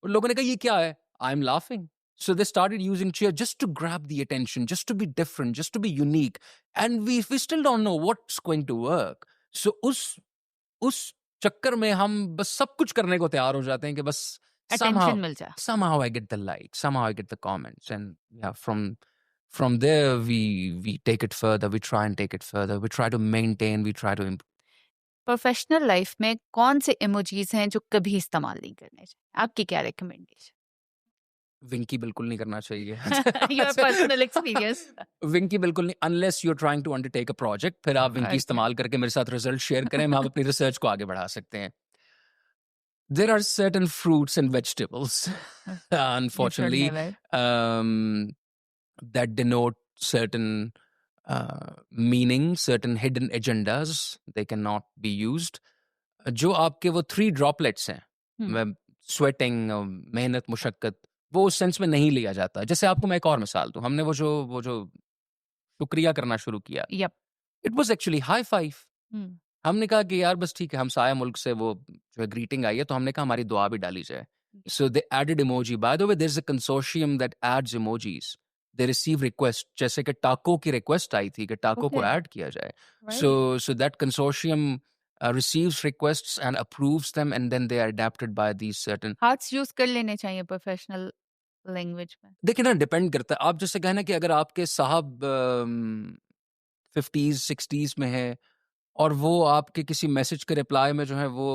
लोगों ने कहा ये क्या है, I am laughing. So they started using cheer just to grab the attention, just to be different, just to be unique, and we still don't know what's going to work. So उस चक्कर में हम बस सब कुछ करने को तैयार हो जाते हैं कि बस Attention मिल जाए. somehow I get the likes, somehow I get the comments, and yeah, from there we take it further, we try and take it further, we try to maintain, we try to professional life में कौन से emojis हैं जो कभी इस्तेमाल नहीं करने चाहिए? आपकी क्या रिकमेंडेशन? विंकी बिल्कुल नहीं करना चाहिए। Your personal experience. विंकी बिल्कुल नहीं, unless you are trying to undertake a project, फिर आप विंकी Okay. इस्तेमाल करके मेरे साथ रिजल्ट शेयर करें, हम अपनी रिसर्च को आगे बढ़ा सकते हैं। There are certain fruits and vegetables, unfortunately, You should never. that denote certain meaning, certain hidden agendas. They cannot be used. जो आपके वो 3 ड्रॉपलेट्स हैं, स्वेटिंग, मेहनत, मुशक्कत, वो उस सेंस में नहीं लिया जाता। जैसे आपको मैं एक और मिसाल दूं, हमने वो जो शुक्रिया करना शुरू किया, Yep. It was actually high five. Hmm. हमने कहा कि यार बस ठीक है, हमसाया मुल्क से वो जो है ग्रीटिंग आई है, तो हमने कहा हमारी दुआ भी डाली जाए। So they added emoji. By the way there is a consortium that adds emojis. They receive request, जैसे कि टाको की रिक्वेस्ट आई थी कि टाको को Okay. ऐड किया जाए। Right. So that consortium receives requests and approves them, and then they are adapted by these certain. Hearts use कर लेने चाहिए प्रोफेशनल लैंग्वेज में. देखिए ना, डिपेंड करता है। आप जैसे कहना कि अगर आपके साहब 50s 60s में है और वो आपके किसी मैसेज के रिप्लाई में जो है वो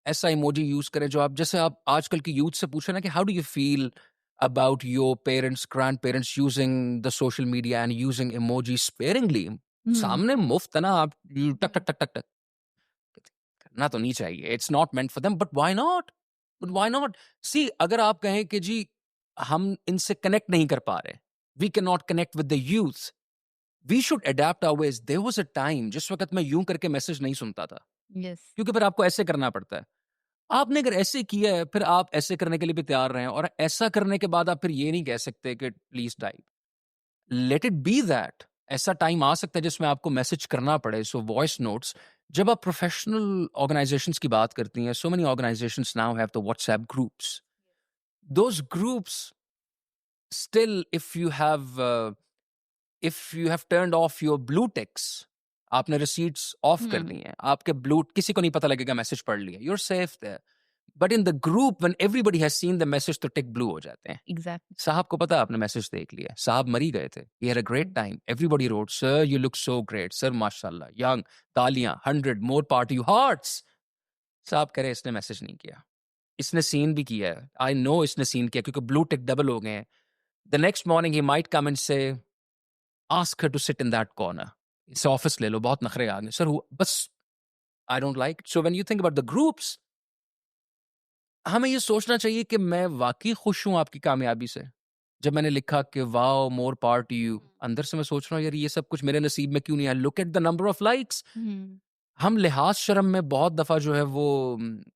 ऐसा इमोजी यूज करें जो आप, जैसे आप आजकल की यूथ से पूछे ना कि how do you feel about your parents, grandparents using the social media and using emojis sparingly. सामने मुफ्त है ना, आप टक टक टक टक टक करना तो नहीं चाहिए। It's not meant for them, but why not? But why not? See, अगर आप कहें कि जी हम इनसे कनेक्ट नहीं कर पा रहे, we cannot connect with the youth, we should adapt our ways. There was a time जिस वक्त मैं यूं करके मैसेज नहीं सुनता था, यस. क्योंकि फिर आपको ऐसे करना पड़ता है। आपने अगर ऐसे किया है, फिर आप ऐसे करने के लिए भी तैयार रहें और ऐसा करने के बाद आप फिर ये नहीं कह सकते कि please type. Let it be that. ऐसा टाइम आ सकता है जिसमें आपको मैसेज करना पड़े, सो वॉइस नोट्स। जब आप प्रोफेशनल ऑर्गेनाइजेशंस की बात करती हैं, so many organisations now have the WhatsApp groups. Those groups still, if you have turned off your blue ticks, आपने रिसीट्स ऑफ कर दी हम्म। हैं, आपके ब्लू किसी को नहीं पता लगेगा मैसेज पढ़ लिया, you are safe there. But in the group when everybody has seen the message, तो टिक ब्लू हो जाते हैं। एग्जैक्टली। साहब को पता है आपने मैसेज देख लिया, साहब मर ही गए थे, he had a great time, everybody wrote sir you look so great, sir माशाल्लाह, यंग, तालियां, 100 मोर पार्ट यू हार्ट्स। साहब कह रहे इसने मैसेज नहीं किया, इसने सीन भी किया है, आई नो इसने सीन किया क्योंकि ब्लू टिक डबल हो गए हैं। The next morning he might come and say ask her to sit in that corner, इसे ऑफिस ले लो, बहुत नखरे आ गए सर, बस I don't like. So when you think about the groups, हमें ये सोचना चाहिए कि मैं वाकई खुश हूं आपकी कामयाबी से। जब मैंने लिखा कि wow more power to you, अंदर से मैं सोच रहा हूँ यार ये सब कुछ मेरे नसीब में क्यों नहीं है। Look at the number of likes. Hmm. हम लिहाज शर्म में बहुत दफा जो है वो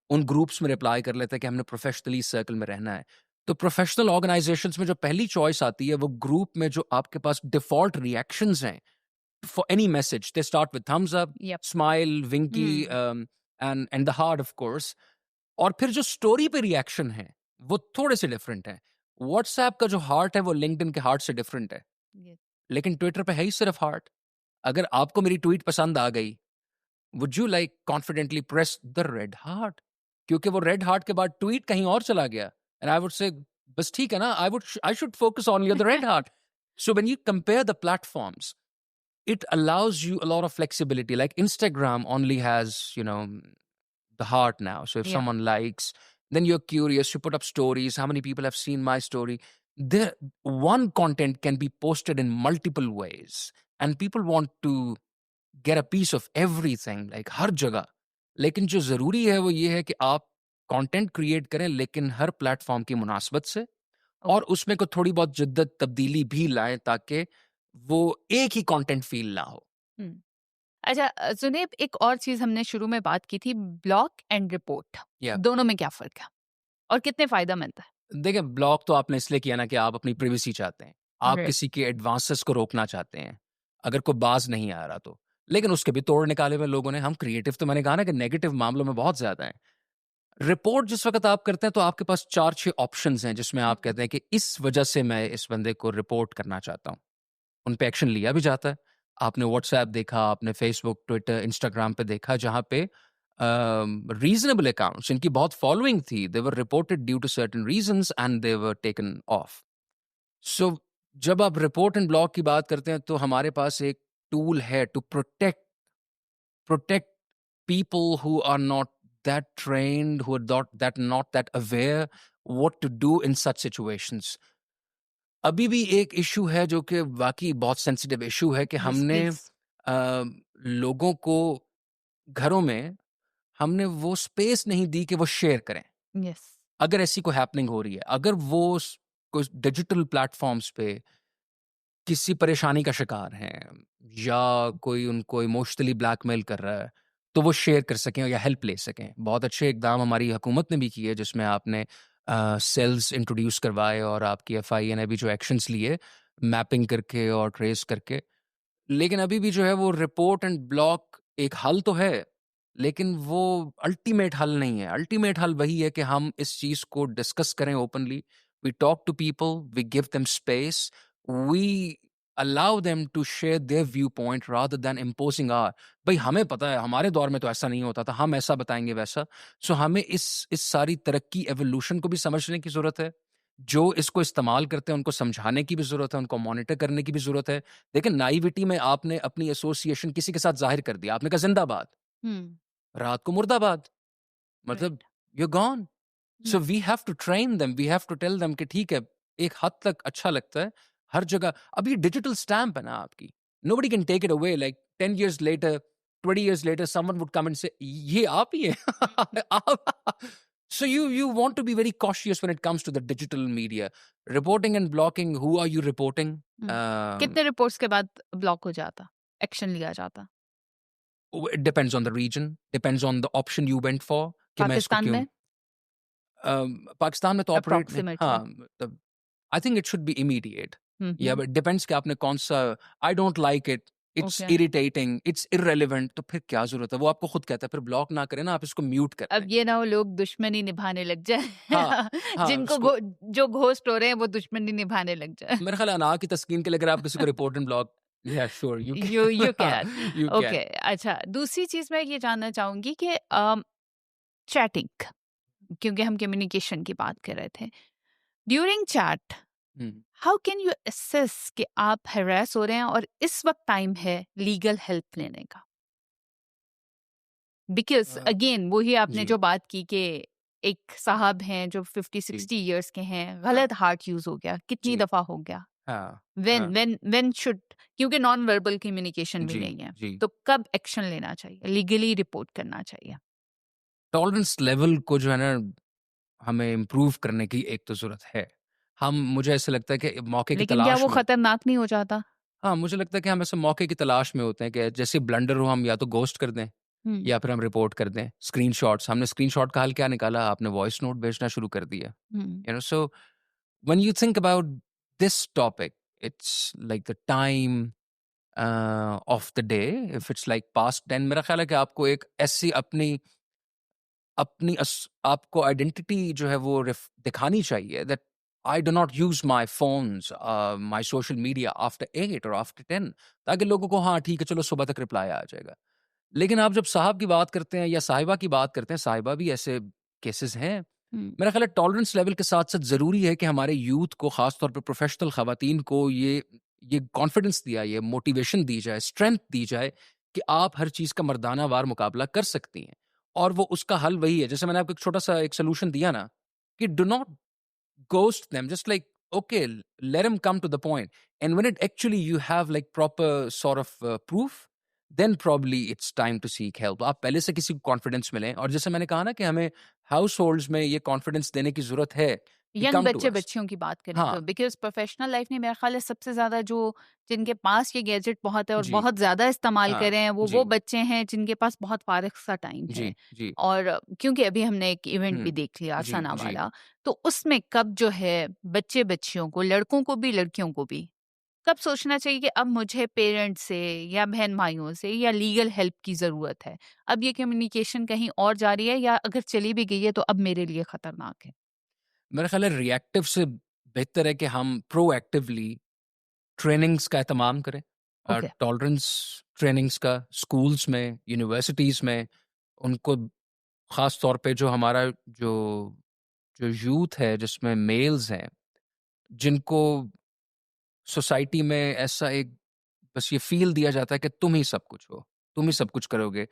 उन ग्रुप्स में रिप्लाई कर लेते हैं कि हमने प्रोफेशनली सर्कल में रहना है। तो प्रोफेशनल ऑर्गेनाइजेशंस में जो पहली चॉइस आती है वो ग्रुप में जो आपके पास डिफॉल्ट रिएक्शंस हैं for any message, they start with thumbs up, yup. Smile, winky hmm. And the heart of course. और फिर जो स्टोरी पे रिएक्शन है वो थोड़े से डिफरेंट है। व्हाट्सएप का जो हार्ट है वो लिंक्डइन के हार्ट से डिफरेंट है, Yes. लेकिन ट्विटर पे है ही सिर्फ हार्ट। अगर आपको मेरी ट्वीट पसंद आ गई, would you like confidently press the red heart? क्योंकि वो रेड हार्ट के बाद ट्वीट कहीं और चला गया, एंड आई वुड से बस ठीक है ना, I should focus on the red heart. So when you compare the platforms, it allows you a lot of flexibility. Like Instagram only has, the heart now. So if Yeah. someone likes, then you're curious, you put up stories. How many people have seen my story? There, one content can be posted in multiple ways, and people want to get a piece of everything, like हर जगह। लेकिन जो जरूरी है वो ये है कि आप कंटेंट क्रिएट करें, लेकिन हर प्लेटफॉर्म की मुनासबत से, और Okay. उसमें को थोड़ी बहुत जिद्दत तब्दीली भी लाएं ताकि वो एक ही कंटेंट फील ना हो। हम्म। अच्छा, सुनीब, एक और चीज हमने शुरू में बात की थी, ब्लॉक एंड रिपोर्ट, या दोनों में क्या फर्क है और कितने फायदा मिलता देखिए, ब्लॉक तो आपने इसलिए किया ना कि आप अपनी प्रिवेसी चाहते हैं, है? आप राइट। किसी के एडवांसेस को रोकना चाहते हैं, अगर कोई बाज नहीं आ रहा तो। लेकिन उसके भी तोड़ निकाले हुए लोगों ने। हम क्रिएटिव, तो मैंने कहा ना कि नेगेटिव मामलों में बहुत ज्यादा है। रिपोर्ट जिस वक्त आप करते हैं तो आपके पास 4-6 ऑप्शंस हैं जिसमें आप कहते हैं कि इस वजह से मैं इस बंदे को रिपोर्ट करना चाहता हूँ। उन पे एक्शन लिया भी जाता है। आपने व्हाट्सएप देखा, आपने फेसबुक, ट्विटर, इंस्टाग्राम पे देखा जहाँ पे रीजनेबल अकाउंट्स जिनकी बहुत फॉलोइंग थी, they were reported due to certain reasons and they were taken off. So जब आप रिपोर्ट एंड ब्लॉक की बात करते हैं तो हमारे पास एक टूल है to protect people who are not that trained, who are not that aware what to do in such situations. अभी भी एक इशू है जो कि वाकई बहुत सेंसिटिव इशू है कि यस हमने प्लीज। लोगों को घरों में हमने वो स्पेस नहीं दी कि वो शेयर करें। यस। अगर ऐसी कोई हैपनिंग हो रही है, अगर वो कुछ डिजिटल प्लेटफॉर्म्स पे किसी परेशानी का शिकार हैं या कोई उनको इमोशनली ब्लैकमेल कर रहा है, तो वो शेयर कर सकें या हेल्प ले सकें। बहुत अच्छे इकदाम हमारी हुकूमत ने भी किए जिसमें आपने सेल्स इंट्रोड्यूस करवाए और आपकी एफआईए ने भी जो एक्शंस लिए मैपिंग करके और ट्रेस करके। लेकिन अभी भी जो है वो रिपोर्ट एंड ब्लॉक एक हल तो है, लेकिन वो अल्टीमेट हल नहीं है। अल्टीमेट हल वही है कि हम इस चीज़ को डिस्कस करें openly, we talk to people, we give them space, we allow them to share their view point rather than imposing our. भाई हमें पता है हमारे दौर में तो ऐसा नहीं होता था, हम ऐसा बताएंगे वैसा। सो हमें इस सारी तरक्की एवोल्यूशन को भी समझने की ज़रूरत है। जो इसको इस्तेमाल करते हैं उनको समझाने की भी ज़रूरत है, उनको मॉनिटर करने की भी ज़रूरत है। देखिए, नाइविटी में आपने अपनी एसोसिएशन किसी के साथ ज़ाहिर कर दिया, आपने कहा ज़िंदाबाद, हम्म। रात को मुर्दाबाद, मतलब right. You are gone. So we have to train them, we have to tell them कि ठीक है, एक हद तक अच्छा लगता है हर जगह। अब ये डिजिटल स्टैम्प है ना आपकी, nobody can take it away. Like 10 years later, 20 years later, someone would come and say, ये आप ही हैं। आप। So you want to be very cautious when it comes to the digital media. Reporting and blocking, who are you reporting? Um, कितने reports के बाद block हो जाता, action लिया जाता? it depends on the region, depends on the option you went for कि मैं इसको पाकिस्तान क्यों। में? पाकिस्तान में तो ऑपरेट नहीं, अप्रॉक्सिमेटली? हाँ, मतलब I think it should be immediate, hmm, या हुँ। बट डिपेंड्स कि आपने कौन-सा, I don't like it, it's okay. Irritating, it's irrelevant, तो फिर क्या ज़रूरत है? वो आपको खुद कहता है, फिर ब्लॉक ना करें ना, आप इसको म्यूट कर अब दें। ये ना हो लोग दुश्मनी निभाने लग जाएँ। हाँ, हाँ, जिनको उसको जो घोस्ट हो रहे हैं वो दुश्मनी निभाने लग जाएँ। मेरा ख़्याल है अना की तस्कीन के लिए अगर आप किसी को रिपोर्ट एंड ब्लॉक, या sure you you can can. You okay, can. अच्छा, दूसरी चीज़ मैं ये जानना चाहूँगी कि चैटिंग, क्योंकि हम कम्युनिकेशन की बात कर रहे थे। During chat hmm. How can you assess कि आप हैरेस हो रहे हैं और इस वक्त टाइम है लीगल हेल्प लेने का? बिकॉज़ अ, अगेन वही आपने जी, जो बात की कि एक साहब हैं जो जी, 50-60 इयर्स के हैं, हाँ, गलत हार्ट यूज़ हो गया, कितनी जी, दफ़ा हो गया? हाँ, व्हेन हाँ, व्हेन व्हेन शुड, क्योंकि नॉन वर्बल कम्युनिकेशन भी जी, नहीं है, जी। तो कब एक्शन लेना चाहिए? लीगली रिपोर्ट करना चाहिए? टॉलरेंस लेवल को जो है ना, हमें इम्प्रूव करने की एक तो ज़रूरत है। मुझे ऐसा लगता है कि मौके की लेकिन क्या तलाश वो में, खतरनाक नहीं हो जाता? हाँ, मुझे लगता है कि हम ऐसे मौके की तलाश में होते हैं कि जैसे ब्लंडर हो, हम या तो घोस्ट कर दें हुँ, या फिर हम रिपोर्ट कर दें। स्क्रीनशॉट्स, हमने स्क्रीनशॉट का हल क्या निकाला? आपने वॉइस नोट भेजना शुरू कर दिया। Hmm. You know, so when you think about this topic, it's like the time of the day, if it's like past 10, मेरा ख्याल है कि आपको एक ऐसी अपनी अपनी आपको आइडेंटिटी जो है वो दिखानी चाहिए that I do not use my phones, my social media after 8 और आफ्टर 10, ताकि लोगों को हाँ ठीक है चलो सुबह तक रिप्लाई आ जाएगा। लेकिन आप जब साहब की बात करते हैं या साहिबा की बात करते हैं, साहिबा भी ऐसे केसेस हैं। हुँ, मेरा ख्याल है टॉलरेंस लेवल के साथ साथ ज़रूरी है कि हमारे यूथ को, ख़ास तौर पे प्रोफ़ेशनल ख़वातीन को ये कॉन्फिडेंस दिया, ये मोटिवेशन दी जाए, स्ट्रेंथ दी जाए कि आप हर चीज़ का मर्दाना वार मुकाबला कर सकती हैं। और वो उसका हल वही है, जैसे मैंने आपको एक छोटा-सा एक सॉल्यूशन दिया ना, कि do not ghost them, just like, okay, let him come to the point, and when it actually you have like proper sort of proof, then probably it's time to seek help. आप पहले से किसी को confidence मिलें, और जैसे मैंने कहा ना कि हमें हाउस होल्ड्स में ये कॉन्फिडेंस देने की जरूरत है कि यंग कम टू बच्चे अस। बच्चियों की बात करें हाँ, तो बिकॉज़ प्रोफेशनल लाइफ में मेरा ख़्याल है सबसे ज़्यादा जो जिनके पास ये गैजेट बहुत है और जी, बहुत ज़्यादा इस्तेमाल कर हाँ, रहे हैं, वो जी, बच्चे हैं जिनके पास बहुत फ़ारिग सा टाइम है। जी, जी, और क्योंकि अभी हमने एक इवेंट भी हम्म, देख लिया जी, सना जी। वाला, तो उसमें कब जो है बच्चे-बच्चियों को, लड़कों को भी, लड़कियों को भी, कब सोचना चाहिए कि अब मुझे पेरेंट्स से या बहन-भाइयों से या लीगल हेल्प की ज़रूरत है। अब ये कम्युनिकेशन कहीं और जा रही है या अगर चली भी गई है तो अब मेरे लिए खतरनाक है। मेरा ख्याल है रिएक्टिव से बेहतर है कि हम प्रोएक्टिवली ट्रेनिंग्स का एहतमाम करें, ओके। टॉलरेंस ट्रेनिंग्स का स्कूल्स में, यूनिवर्सिटीज़ में, उनको ख़ास तौर पे जो हमारा जो जो यूथ है जिसमें मेल्स हैं, जिनको सोसाइटी में ऐसा एक बस ये फ़ील दिया जाता है कि तुम ही सब कुछ हो, तुम ही सब कुछ करोगे।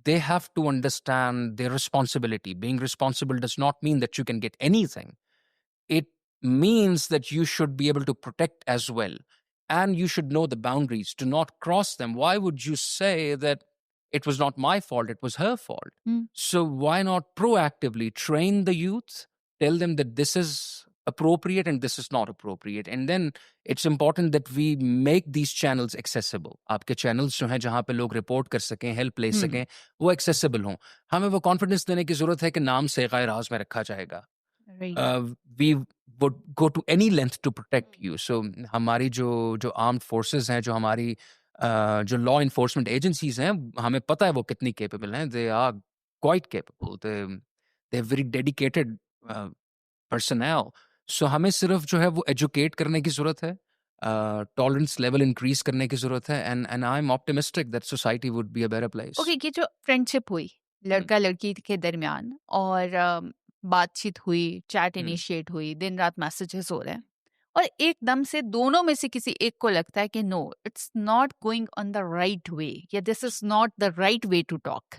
They have to understand their responsibility. Being responsible does not mean that you can get anything. It means that you should be able to protect as well. And you should know the boundaries. Do not cross them. Why would you say that it was not my fault, it was her fault? Hmm. So, why not proactively train the youth, tell them that this is appropriate and this is not appropriate? And then it's important that we make these channels accessible. आपके channels जो हैं जहाँ पे लोग report कर सकें, help ले हुँ, सकें, वो accessible हों। हमें वो कॉन्फिडेंस देने की ज़रूरत है कि नाम सेग़ राज में रखा जाएगा। Right. We would go to any length to protect you. So हमारी जो जो आर्म्ड फोर्सेस हैं, जो हमारी जो लॉ इन्फोर्समेंट एजेंसीज हैं, हमें पता है वो कितनी कैपेबल हैं। They are quite capable, they very dedicated personal. So हमें सिर्फ जो है वो एजुकेट करने की ज़रूरत है, टॉलरेंस लेवल इंक्रीज करने की ज़रूरत है, and I am optimistic that society would be a better place. Okay, ये जो फ्रेंडशिप हुई लड़का-लड़की के दरमियान और बातचीत हुई, चैट इनिशिएट हुई, दिन-रात मैसेजेस हो रहे हैं और एकदम से दोनों में से किसी एक को लगता है कि no, it's not going on the right way या this is not the right way to talk.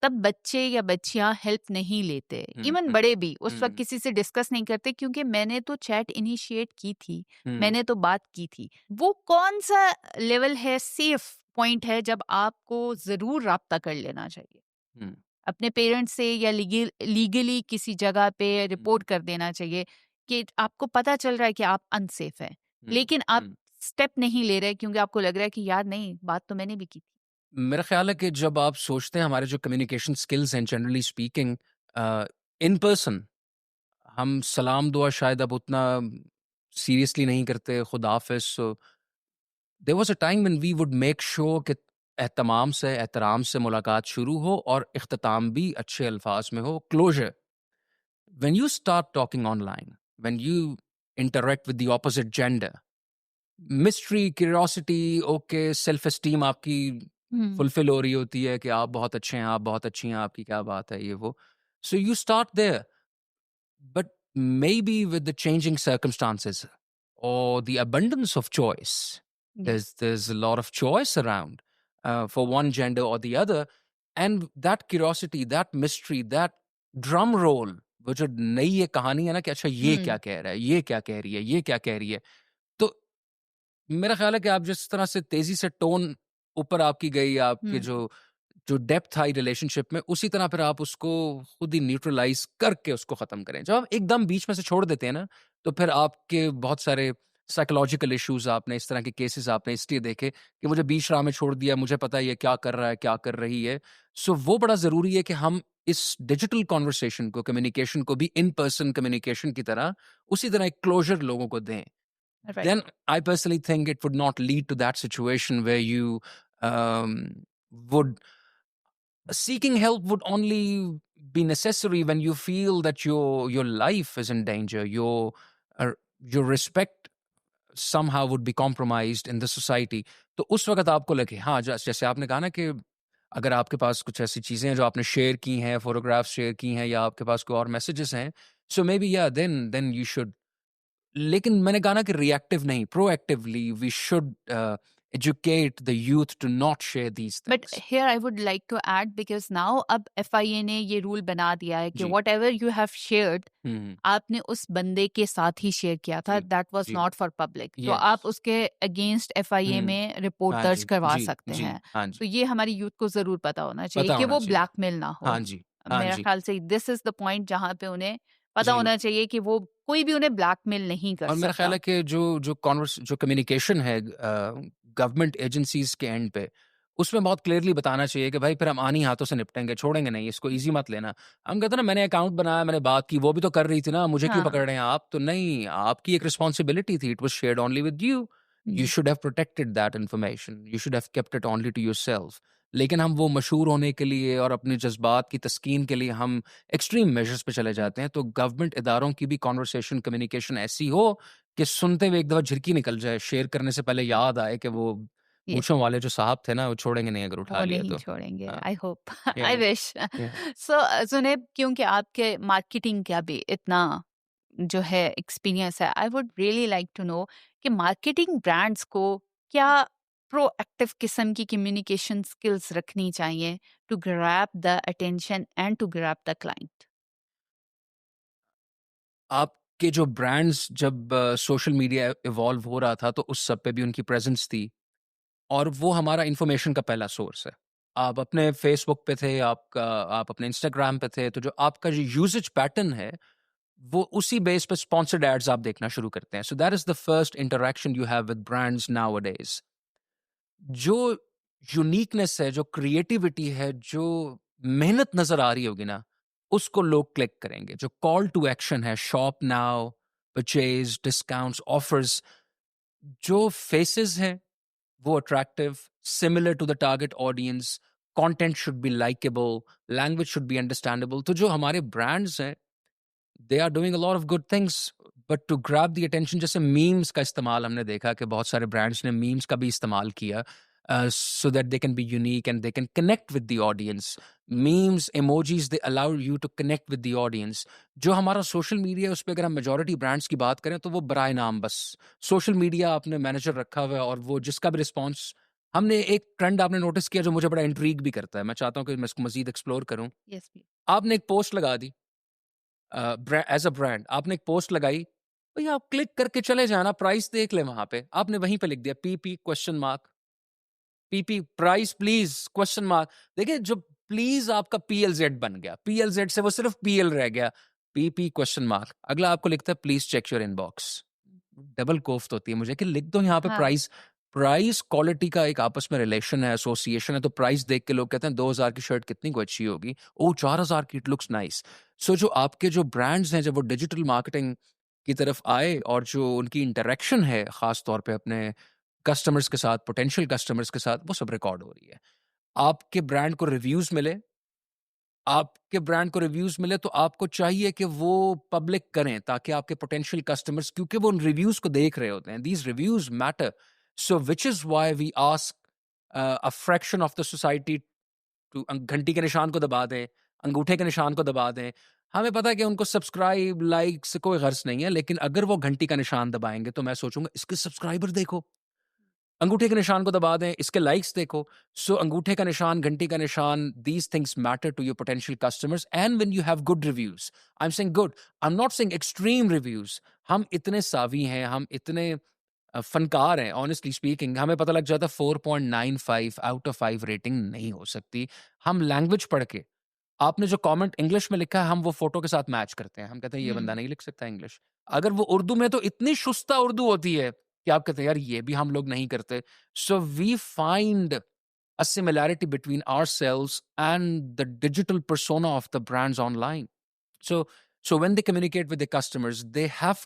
तब बच्चे या बच्चियां हेल्प नहीं लेते, इवन बड़े भी उस वक्त किसी से डिस्कस नहीं करते क्योंकि मैंने तो चैट इनिशिएट की थी, मैंने तो बात की थी। वो कौन सा लेवल है, सेफ पॉइंट है जब आपको जरूर राब्ता कर लेना चाहिए? अपने पेरेंट्स से या लीगली किसी जगह पे रिपोर्ट कर देना चाहिए कि आपको पता चल रहा है कि आप अनसेफ हैं, लेकिन आप स्टेप नहीं ले रहे क्योंकि आपको लग रहा है कि यार नहीं, बात तो मैंने भी की थी। मेरा ख्याल है कि जब आप सोचते हैं हमारे जो कम्युनिकेशन स्किल्स हैं जनरली स्पीकिंग इन पर्सन, हम सलाम दुआ शायद अब उतना सीरियसली नहीं करते, खुदा हाफ़िज़। So there was a time when we would make sure कि एहतमाम से, एहतराम से मुलाकात शुरू हो और इख्तिताम भी अच्छे अल्फाज में हो, closure. When you start talking online, when you interact with the opposite gender, mystery, curiosity, okay, self esteem आपकी हुँ, फुलफिल हो रही होती है कि आप बहुत अच्छे हैं, आप बहुत अच्छी हैं, आपकी क्या बात है, ये वो। So you start there, but maybe with the changing circumstances or the abundance of choice, yes, there's a lot of choice around for one gender or the other, and that curiosity, that mystery, that drum roll, वो जो नई ये कहानी है ना कि अच्छा ये हुँ, क्या कह रहा है, ये क्या कह रही है, ये क्या कह रही है, तो मेरा ख्याल है कि आप जिस तरह से तेजी से टोन ऊपर आपकी गई, आपके हुँ, जो जो डेप्थ आई रिलेशनशिप में, उसी तरह फिर आप उसको खुद ही न्यूट्रलाइज़ करके उसको ख़त्म करें। जब आप एकदम बीच में से छोड़ देते हैं ना, तो फिर आपके बहुत सारे साइकोलॉजिकल इश्यूज़ आपने इस तरह के केसेज़ आपने इसलिए देखे कि मुझे बीच राह में छोड़ दिया, मुझे पता है ये क्या कर रहा है, क्या कर रही है। सो वो बड़ा ज़रूरी है कि हम इस डिजिटल कन्वर्सेशन को, कम्युनिकेशन को भी इन पर्सन कम्युनिकेशन की तरह, उसी तरह एक क्लोज़र लोगों को दें। Right, Then I personally think it would not lead to that situation where you would seeking help would only be necessary when you feel that your life is in danger, your respect somehow would be compromised in the society. तो उस वक़्त आपको लगे हाँ, जैसे आपने कहा ना कि अगर आपके पास कुछ ऐसी चीज़ें हैं जो आपने शेयर की हैं, फ़ोटोग्राफ्स शेयर की हैं या आपके पास कोई और मैसेजेस हैं, सो मेबी या देन यू शुड लेकिन मैंने कहा ना कि रिएक्टिव नहीं, proactively we should educate the youth to not share these but things. Here I would like to add because now अब एफआईए ने ये रूल बना दिया है कि जी। Whatever you have shared hmm, आपने उस बंदे के साथ ही शेयर किया था, जी, दैट वाज़ जी। Not for public. तो यस। आप उसके अगेंस्ट एफआईए हुँ। में रिपोर्ट हाँ दर्ज जी, करवा जी, सकते जी। हैं। हाँ जी। तो ये हमारी यूथ को ज़रूर पता होना चाहिए पता कि होना वो चाहिए। ब्लैकमेल ना हो। हाँ जी, हाँ मेरा जी। ख्याल से दिस इज़ द पॉइंट जहाँ पे उन्हें पता जी। होना चाहिए कि वो कोई भी उन्हें ब्लैकमेल नहीं कर और मेरा ख़्याल सकता। है कि जो कम्युनिकेशन है गवर्नमेंट एजेंसीज़ के एंड पे, उसमें बहुत क्लियरली बताना चाहिए कि भाई फिर हम आनी हाथों से निपटेंगे, छोड़ेंगे नहीं, इसको ईज़ी मत लेना। हम कहते हैं ना मैंने अकाउंट बनाया, मैंने बात की, वो भी तो कर रही थी ना, मुझे क्यों हाँ। पकड़ रहे हैं आप? तो नहीं, आपकी एक रिस्पॉन्सिबिलिटी थी, it was shared only with you. You जी, should have protected that information, you should have kept it only to yourself. लेकिन हम वो मशहूर होने के लिए और अपने जज़्बात की तस्कीन के लिए हम एक्सट्रीम मेजर्स पे चले जाते हैं। तो गवर्नमेंट इदारों की भी कन्वर्सेशन, कम्युनिकेशन ऐसी हो कि सुनते हुए एक दफ़ा झिड़की निकल जाए, शेयर करने से पहले याद आए कि वो यस। मूंछों वाले जो साहब थे ना, वो छोड़ेंगे नहीं अगर उठा वो लिया नहीं तो। छोड़ेंगे, हाँ, आई होप, या आई विश। या सो सुनेब, क्योंकि आपके मार्केटिंग का भी इतना जो है एक्सपीरियंस है, I would really like to know कि मार्केटिंग ब्रांड्स को क्या प्रोएक्टिव किस्म की कम्युनिकेशन स्किल्स रखनी चाहिए to grab the attention and to grab the client. आपके जो ब्रांड्स जब सोशल मीडिया इवॉल्व हो रहा था, तो उस सब पे भी उनकी प्रेज़ेंस थी और वो हमारा इन्फॉर्मेशन का पहला सोर्स है। आप अपने फ़ेसबुक पे थे, आप अपने इंस्टाग्राम पे थे, तो जो आपका जो यूसेज पैटर्न है, वो उसी बेस पे स्पॉन्सर्ड एड्स आप देखना शुरू करते हैं। So that is the first interaction you have with brands nowadays. जो यूनिकनेस है, जो क्रिएटिविटी है, जो मेहनत नज़र आ रही होगी ना, उसको लोग क्लिक करेंगे। जो कॉल टू एक्शन है, shop now, purchase, discounts, offers, जो फेसेस हैं, वो attractive, similar to the target audience, content should be likeable, language should be understandable. तो जो हमारे ब्रांड्स हैं, they are doing a lot of good things, but to grab the attention, जैसे memes का इस्तेमाल हमने देखा कि बहुत सारे ब्रांड्स ने मीम्स का भी इस्तेमाल किया so that they can be unique and they can connect with the audience. Memes, emojis, they allow you to connect with the audience. जो हमारा सोशल मीडिया है, उस पे अगर हम मेजॉरिटी ब्रांड्स की बात करें तो वो बराए नाम बस सोशल मीडिया आपने मैनेजर रखा हुआ है और वो जिसका भी रिस्पॉन्स, हमने एक ट्रेंड आपने नोटिस किया जो मुझे बड़ा इंट्रीग भी करता है, मैं चाहता हूँ कि मैं इसको मजीद एक्सप्लोर करूँ। Yes please. आपने एक पोस्ट लगा दी एज अ ब्रांड, आपने एक पोस्ट लगाई, भैया आप क्लिक करके चले जाना, प्राइस देख ले वहां पे, आपने वहीं पे लिख दिया PP question mark, PP price please question mark. देखिए जो प्लीज आपका पीएलजेड बन गया, पीएलजेड से वो सिर्फ पीएल रह गया, पीपी क्वेश्चन मार्क। अगला आपको लिखता है please check your inbox. Double कोफ्त होती है मुझे कि लिख दो यहाँ पे हाँ। प्राइस, प्राइस क्वालिटी का एक आपस में रिलेशन है, एसोसिएशन है। तो प्राइस देख के लोग कहते हैं 2000 की शर्ट कितनी को अच्छी होगी, ओ 4000 की, इट लुक्स नाइस। सो जो आपके जो ब्रांड्स हैं, जब वो डिजिटल मार्केटिंग की तरफ आए और जो उनकी इंटरेक्शन है खास तौर पे अपने कस्टमर्स के साथ, पोटेंशियल कस्टमर्स के साथ, वो सब रिकॉर्ड हो रही है। आपके ब्रांड को रिव्यूज मिले, आपके ब्रांड को रिव्यूज मिले तो आपको चाहिए कि वो पब्लिक करें ताकि आपके पोटेंशियल कस्टमर्स, क्योंकि वो उन रिव्यूज को देख रहे होते हैं, these reviews matter. So which is why we ask a fraction of the society to घंटी के निशान को दबा दें, अंगूठे के निशान को दबा दें। हमें पता है कि उनको सब्सक्राइब लाइक से कोई गर्ज नहीं है, लेकिन अगर वो घंटी का निशान दबाएंगे तो मैं सोचूंगा इसके सब्सक्राइबर देखो, अंगूठे के निशान को दबा दें, इसके लाइक्स देखो। सो अंगूठे का निशान, घंटी का निशान, these things matter to your potential customers and when you have good reviews. I'm saying good. I'm not saying extreme reviews. हम इतने सावी हैं, हम इतने फनकार हैं, ऑनेस्टली स्पीकिंग हमें पता लग जाता है 4.95 आउट ऑफ 5 रेटिंग नहीं हो सकती। हम लैंग्वेज पढ़ के, आपने जो कमेंट इंग्लिश में लिखा है, हम वो फोटो के साथ मैच करते हैं। हम कहते हैं ये बंदा नहीं लिख सकता इंग्लिश। अगर वो उर्दू में, तो इतनी शुस्ता उर्दू होती है कि आप कहते हैं यार ये भी हम लोग नहीं करते। So we find a similarity between ourselves and the digital persona of the brands online. So when they communicate with the customers, they have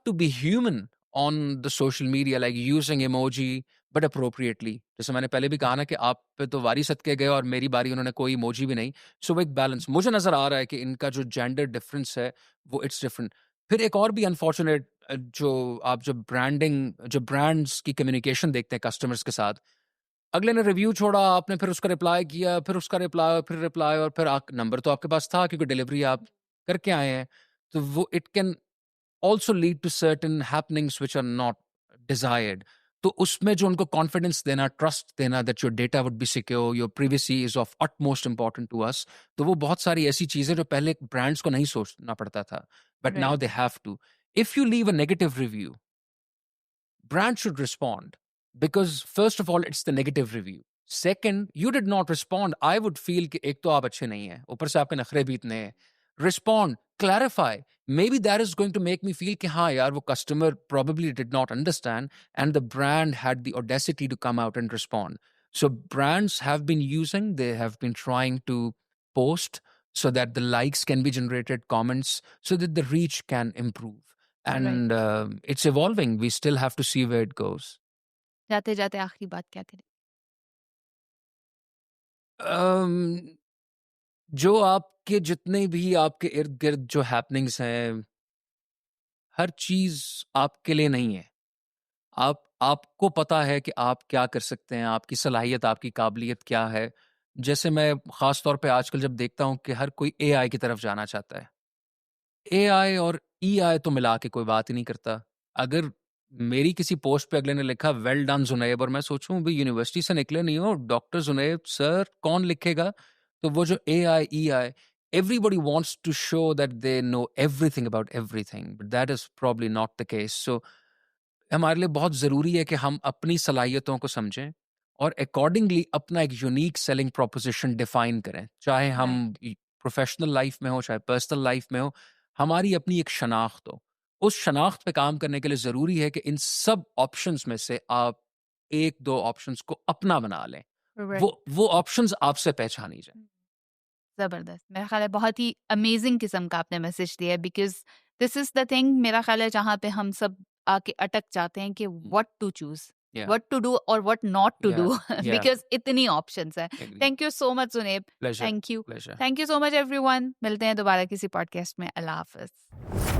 to be human on the social media, like using emoji but appropriately. जैसे मैंने पहले भी कहा ना कि आप पे तो वारी सदके गए और मेरी बारी उन्होंने कोई इमोजी भी नहीं। सो वो एक बैलेंस मुझे नजर आ रहा है कि इनका जो जेंडर डिफरेंस है वो इट्स डिफरेंट। फिर एक और भी अनफॉर्चुनेट, जो आप जो ब्रांड्स की कम्युनिकेशन देखते हैं कस्टमर्स के साथ, अगले ने रिव्यू छोड़ा, आपने फिर उसका रिप्लाई किया, फिर उसका रिप्लाई, फिर रिप्लाई, और फिर नंबर तो आपके पास था क्योंकि डिलीवरी आप करके आए हैं। तो वो it can also lead to certain happenings which are not desired. तो उसमें जो उनको कॉन्फिडेंस देना, ट्रस्ट देना that your data would be secure, your privacy is of utmost important to us, तो वो बहुत सारी ऐसी चीजें जो पहले ब्रांड्स को नहीं सोचना पड़ता था, but now right. they have to. If you leave a negative review, brand should respond, because first of all it's the negative review. Second, you did not respond, I would feel कि एक तो आप अच्छे नहीं हैं, ऊपर से आपके नखरे भी इतने हैं। Respond, clarify. Maybe that is going to make me feel कि हाँ यार, वो customer probably did not understand and the brand had the audacity to come out and respond. So brands have been trying to post so that the likes can be generated, comments, so that the reach can improve. Right. And it's evolving. We still have to see where it goes. जाते जाते आखिरी बात क्या करें? Um, जो आपके जितने भी आपके इर्द गिर्द जो हैपनिंग्स हैं, हर चीज आपके लिए नहीं है। आपको पता है कि आप क्या कर सकते हैं, आपकी सलाहियत, आपकी काबिलियत क्या है। जैसे मैं खास तौर पे आजकल जब देखता हूँ कि हर कोई एआई की तरफ जाना चाहता है। एआई और ईआई तो मिला के कोई बात ही नहीं करता। अगर मेरी किसी पोस्ट पे अगले ने लिखा वेल डन जुनैब, और मैं सोचूं भाई यूनिवर्सिटी से निकले नहीं हो, डॉक्टर जुनैब सर कौन लिखेगा? तो वो जो AI EI, everybody wants to show that they know everything about everything, but that is probably not the case. So हमारे लिए बहुत ज़रूरी है कि हम अपनी सलाहियतों को समझें और अकॉर्डिंगली अपना एक यूनिक सेलिंग प्रोपोजिशन डिफाइन करें। चाहे हम राइट। प्रोफेशनल लाइफ में हो, चाहे पर्सनल लाइफ में हो, हमारी अपनी एक शनाख्त हो। उस शनाख्त पे काम करने के लिए ज़रूरी है कि इन सब ऑप्शंस में से आप 1-2 ऑप्शंस को अपना बना लें। राइट। वो ऑप्शंस आपसे पहचानी जाएँ। ज़बरदस्त। मेरा ख़्याल है बहुत ही अमेज़िंग किस्म का आपने मैसेज दिया है, because this is the thing, मेरा ख़्याल है जहाँ पे हम सब आके अटक जाते हैं कि व्हाट टू चूज़, या व्हाट टू डू और व्हाट नॉट टू या डू या बिकॉज़ इतनी ऑप्शंस हैं। Agree. Thank you so much Suneb. Pleasure, thank you. Pleasure. Thank you so much everyone. मिलते हैं दोबारा किसी पॉडकास्ट में। अल्लाह हाफ़िज़।